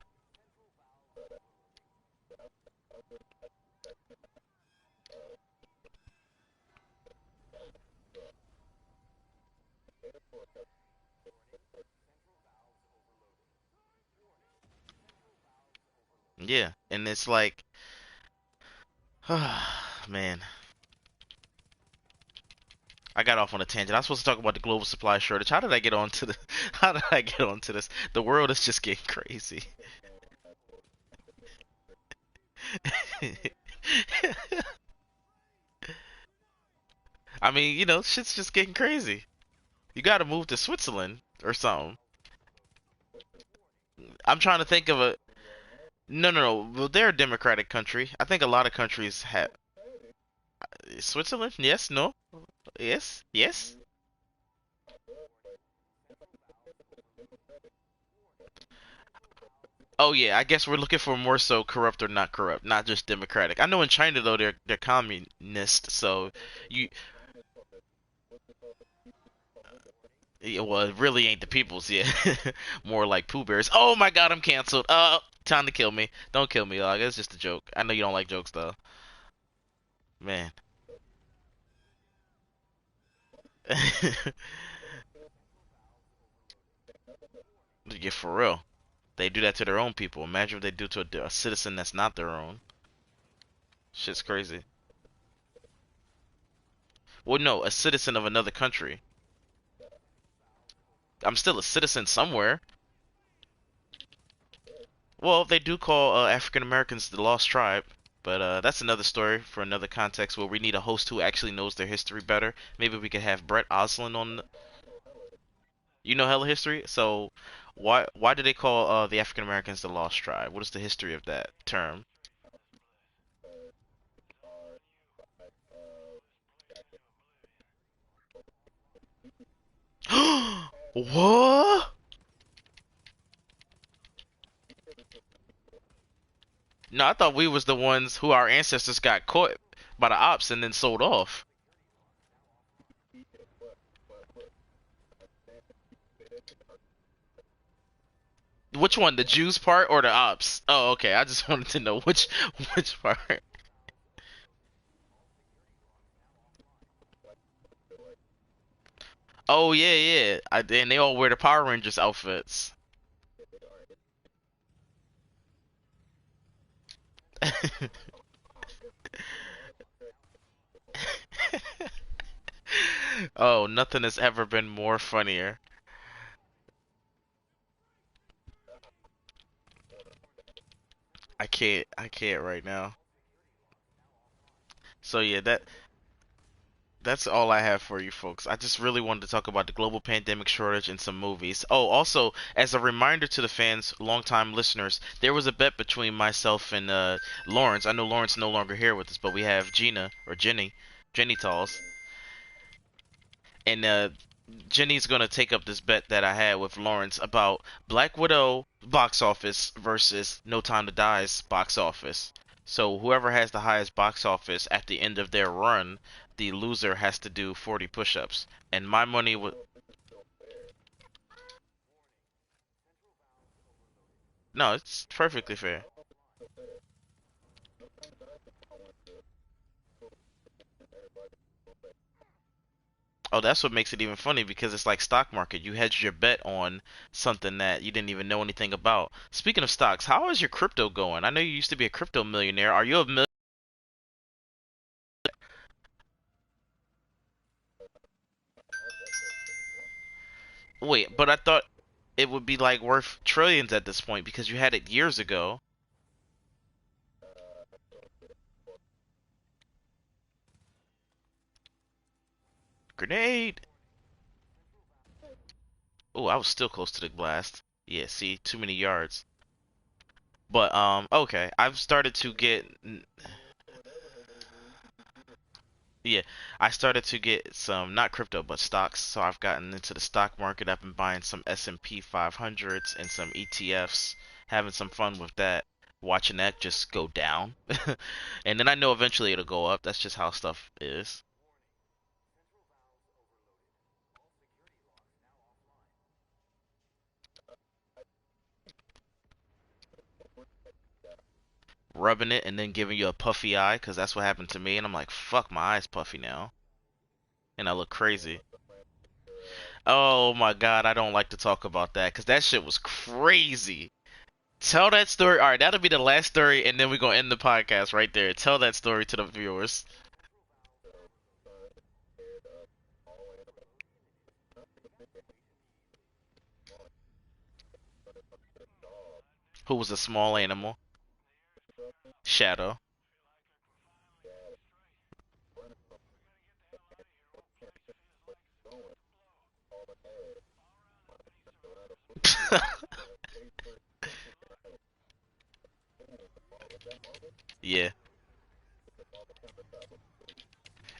Yeah, and it's like, man, I got off on a tangent. I was supposed to talk about the global supply shortage. How did I get onto the? How did I get onto this? The world is just getting crazy. I mean, shit's just getting crazy. You got to move to Switzerland or something. I'm trying to think of a. No, no, no. Well, they're a democratic country. I think a lot of countries have. Switzerland? Yes, no, yes, yes. Oh yeah, I guess we're looking for more so corrupt or not corrupt, not just democratic. I know in China though they're communist, so you yeah, well it really ain't the people's yeah, more like Pooh Bears. Oh my God, I'm canceled. Time to kill me. Don't kill me, dog. It's just a joke. I know you don't like jokes though, man. Yeah, for real. They do that to their own people. Imagine if they do to a citizen that's not their own. Shit's crazy. Well, no, a citizen of another country. I'm still a citizen somewhere. Well, they do call African Americans the lost tribe, but that's another story for another context where we need a host who actually knows their history better. Maybe we could have Brett Oslin on. You know hella history, so why do they call the African Americans the lost tribe? What is the history of that term? What? No, I thought we was the ones who our ancestors got caught by the ops and then sold off. Which one, the Jews part or the ops? Oh, okay. I just wanted to know which part. Oh yeah, yeah. And they all wear the Power Rangers outfits. Oh, nothing has ever been more funnier. I can't right now. So yeah, that's all I have for you folks. I just really wanted to talk about the global pandemic shortage and some movies. Oh, also, as a reminder to the fans, longtime listeners, there was a bet between myself and Lawrence. I know Lawrence no longer here with us, but we have Gina or Jenny Talls, and Jenny's gonna take up this bet that I had with Lawrence about Black Widow box office versus No Time to Die's box office. So whoever has the highest box office at the end of their run, the loser has to do 40 push-ups. And my money was no, it's perfectly fair. Oh, that's what makes it even funny because it's like stock market. You hedged your bet on something that you didn't even know anything about. Speaking of stocks, how is your crypto going? I know you used to be a crypto millionaire. Are you a Wait, but I thought it would be like worth trillions at this point because you had it years ago. Grenade. Oh, I was still close to the blast. Yeah, see, too many yards. But okay, I've started to get yeah, I started to get some not crypto but stocks. So I've gotten into the stock market. I've been buying some S&P 500s and some ETFs, having some fun with that. Watching that just go down. And then I know eventually it'll go up. That's just how stuff is. Rubbing it and then giving you a puffy eye because that's what happened to me. And I'm like, fuck, my eye's puffy now. And I look crazy. Oh my God, I don't like to talk about that because that shit was crazy. Tell that story. All right, that'll be the last story, and then we're gonna end the podcast right there. Tell that story to the viewers. Who was a small animal? Shadow. Yeah,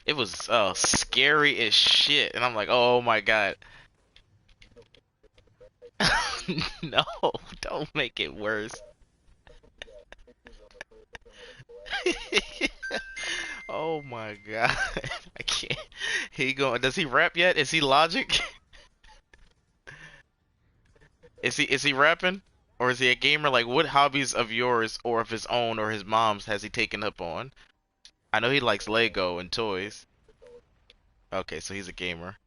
it was scary as shit, and I'm like, oh my God. No, don't make it worse. Oh my God, I can't. He going? Does he rap yet? Is he Logic? Is he rapping? Or is he a gamer? Like, what hobbies of yours or of his own or his mom's has he taken up on? I know he likes Lego and toys. Okay, so he's a gamer.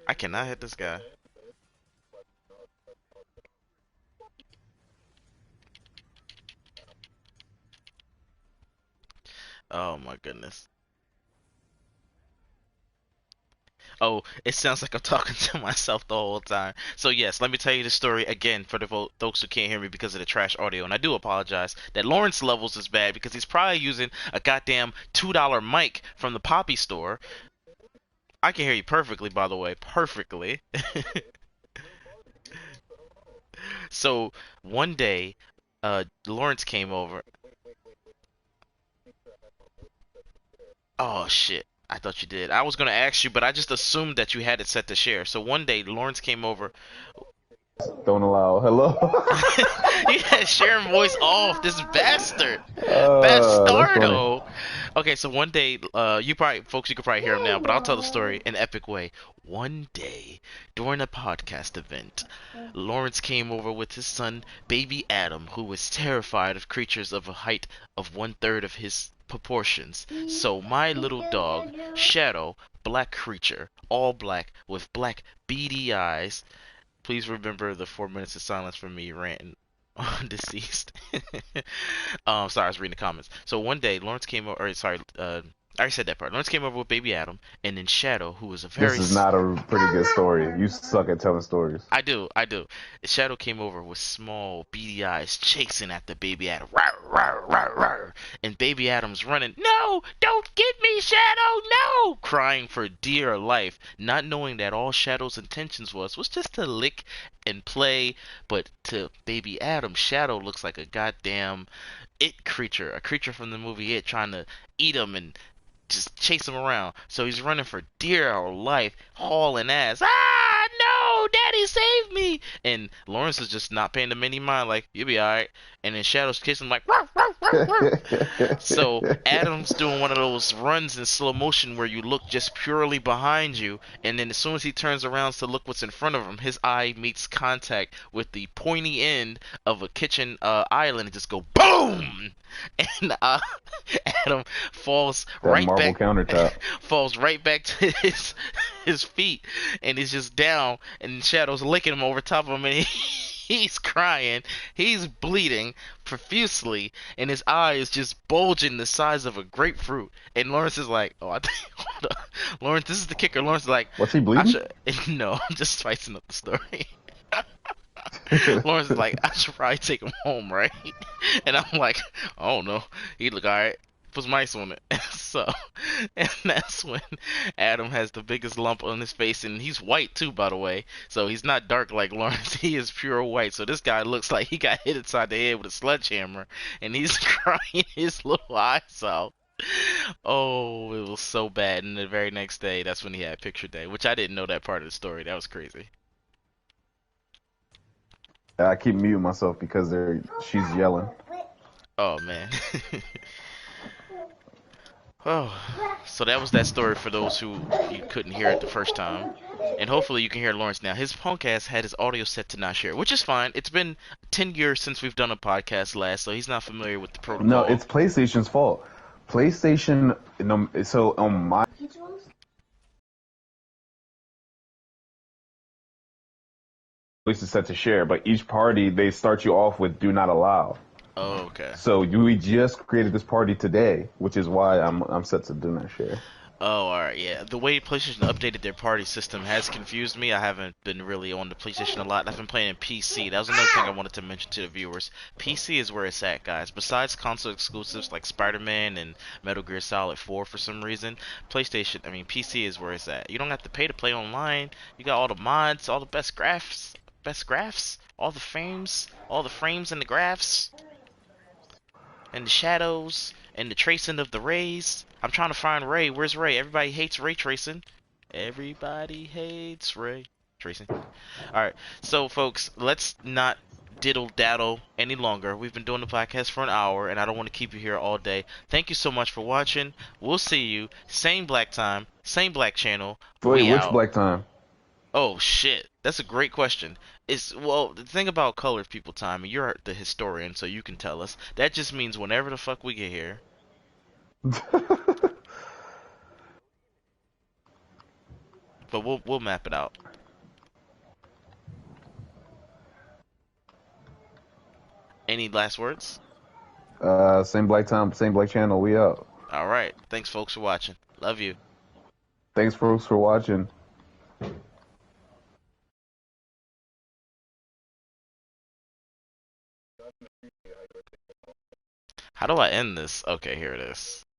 I cannot hit this guy. Oh my goodness. Oh, it sounds like I'm talking to myself the whole time. So yes, let me tell you the story again for the folks who can't hear me because of the trash audio, and I do apologize. That Lawrence levels is bad because he's probably using a goddamn $2 mic from the Poppy store. I can hear you perfectly, by the way, perfectly. So one day, Lawrence came over. Oh shit. I thought you did. I was gonna ask you, but I just assumed that you had it set to share. So one day, Lawrence came over. Don't allow. Hello. You had sharing voice off, this bastard. That's funny. Bastardo. Okay, so one day, you probably, folks, you could probably hear him now, but I'll tell the story in an epic way. One day, during a podcast event, Lawrence came over with his son, baby Adam, who was terrified of creatures of a height of 1/3 of his proportions. So my little dog, Shadow, black creature, all black, with black beady eyes. Please remember the 4 minutes of silence for me ranting on deceased. Sorry, I was reading the comments. So one day, Lawrence came over. Or, sorry, I already said that part. Lawrence came over with baby Adam, and then Shadow, who was a This very is not a pretty good story. You suck at telling stories. I do. Shadow came over with small, beady eyes, chasing after Baby Adam. Rawr, rawr, rawr, rawr. And Baby Adam's running, "No! Don't get me, Shadow! No!" Crying for dear life, not knowing that all Shadow's intentions was just to lick and play. But to Baby Adam, Shadow looks like a goddamn it creature, a creature from the movie It, trying to eat him and just chase him around. So he's running for dear life, hauling ass. Ah, no, Daddy, save me! And Lawrence is just not paying him any mind, like, you'll be alright. And then Shadow's kissing him, like, ruff, ruff, ruff, ruff. So Adam's doing one of those runs in slow motion where you look just purely behind you, and then as soon as he turns around to look what's in front of him, his eye meets contact with the pointy end of a kitchen island and just go boom! And Adam falls That right marble back countertop. falls right back to his feet, and he's just down, and Shadow's licking him over top of him, and he's crying, he's bleeding profusely, and his eye is just bulging the size of a grapefruit. And Lawrence is like, "Oh, I think, hold on. Lawrence, this is the kicker." Lawrence is like, Was he "I bleeding? should." No, I'm just spicing up the story. Lawrence is like, "I should probably take him home, right?" And I'm like, "Oh no, he look alright. Put some ice on it." So, and that's when Adam has the biggest lump on his face, and he's white too, by the way. So he's not dark like Lawrence. He is pure white. So this guy looks like he got hit inside the head with a sledgehammer, and he's crying his little eyes out. Oh, it was so bad. And the very next day, that's when he had picture day, which I didn't know that part of the story. That was crazy. I keep muting myself because she's yelling. Oh man. Oh, so that was that story for those who you couldn't hear it the first time. And hopefully you can hear Lawrence now. His punk ass had his audio set to not share, which is fine. It's been 10 years since we've done a podcast last, so he's not familiar with the No, protocol. it's PlayStation's fault. PlayStation. No, so on my Least is set to share, but each party they start you off with do not allow. Oh, okay. So we just created this party today, which is why I'm set to do not share. Oh, alright, yeah. The way PlayStation updated their party system has confused me. I haven't been really on the PlayStation a lot. I've been playing in PC. That was another thing I wanted to mention to the viewers. PC is where it's at, guys. Besides console exclusives like Spider-Man and Metal Gear Solid 4 for some reason, PC is where it's at. You don't have to pay to play online. You got all the mods, all the best graphs, all the frames and the graphs and the shadows and the tracing of the rays. I'm trying to find Ray. Where's Ray? Everybody hates ray tracing. Everybody hates ray tracing. Alright, so folks, let's not diddle daddle any longer. We've been doing the podcast for an hour and I don't want to keep you here all day. Thank you so much for watching. We'll see you. Same black time, same black channel. Wait, We which out. black time? Oh shit, that's a great question. Well, the thing about colored people time, and you're the historian, so you can tell us. That just means whenever the fuck we get here. But we'll map it out. Any last words? Same black time, same black channel. We out. All right. Thanks, folks, for watching. Love you. Thanks, folks, for watching. How do I end this? Okay, here it is.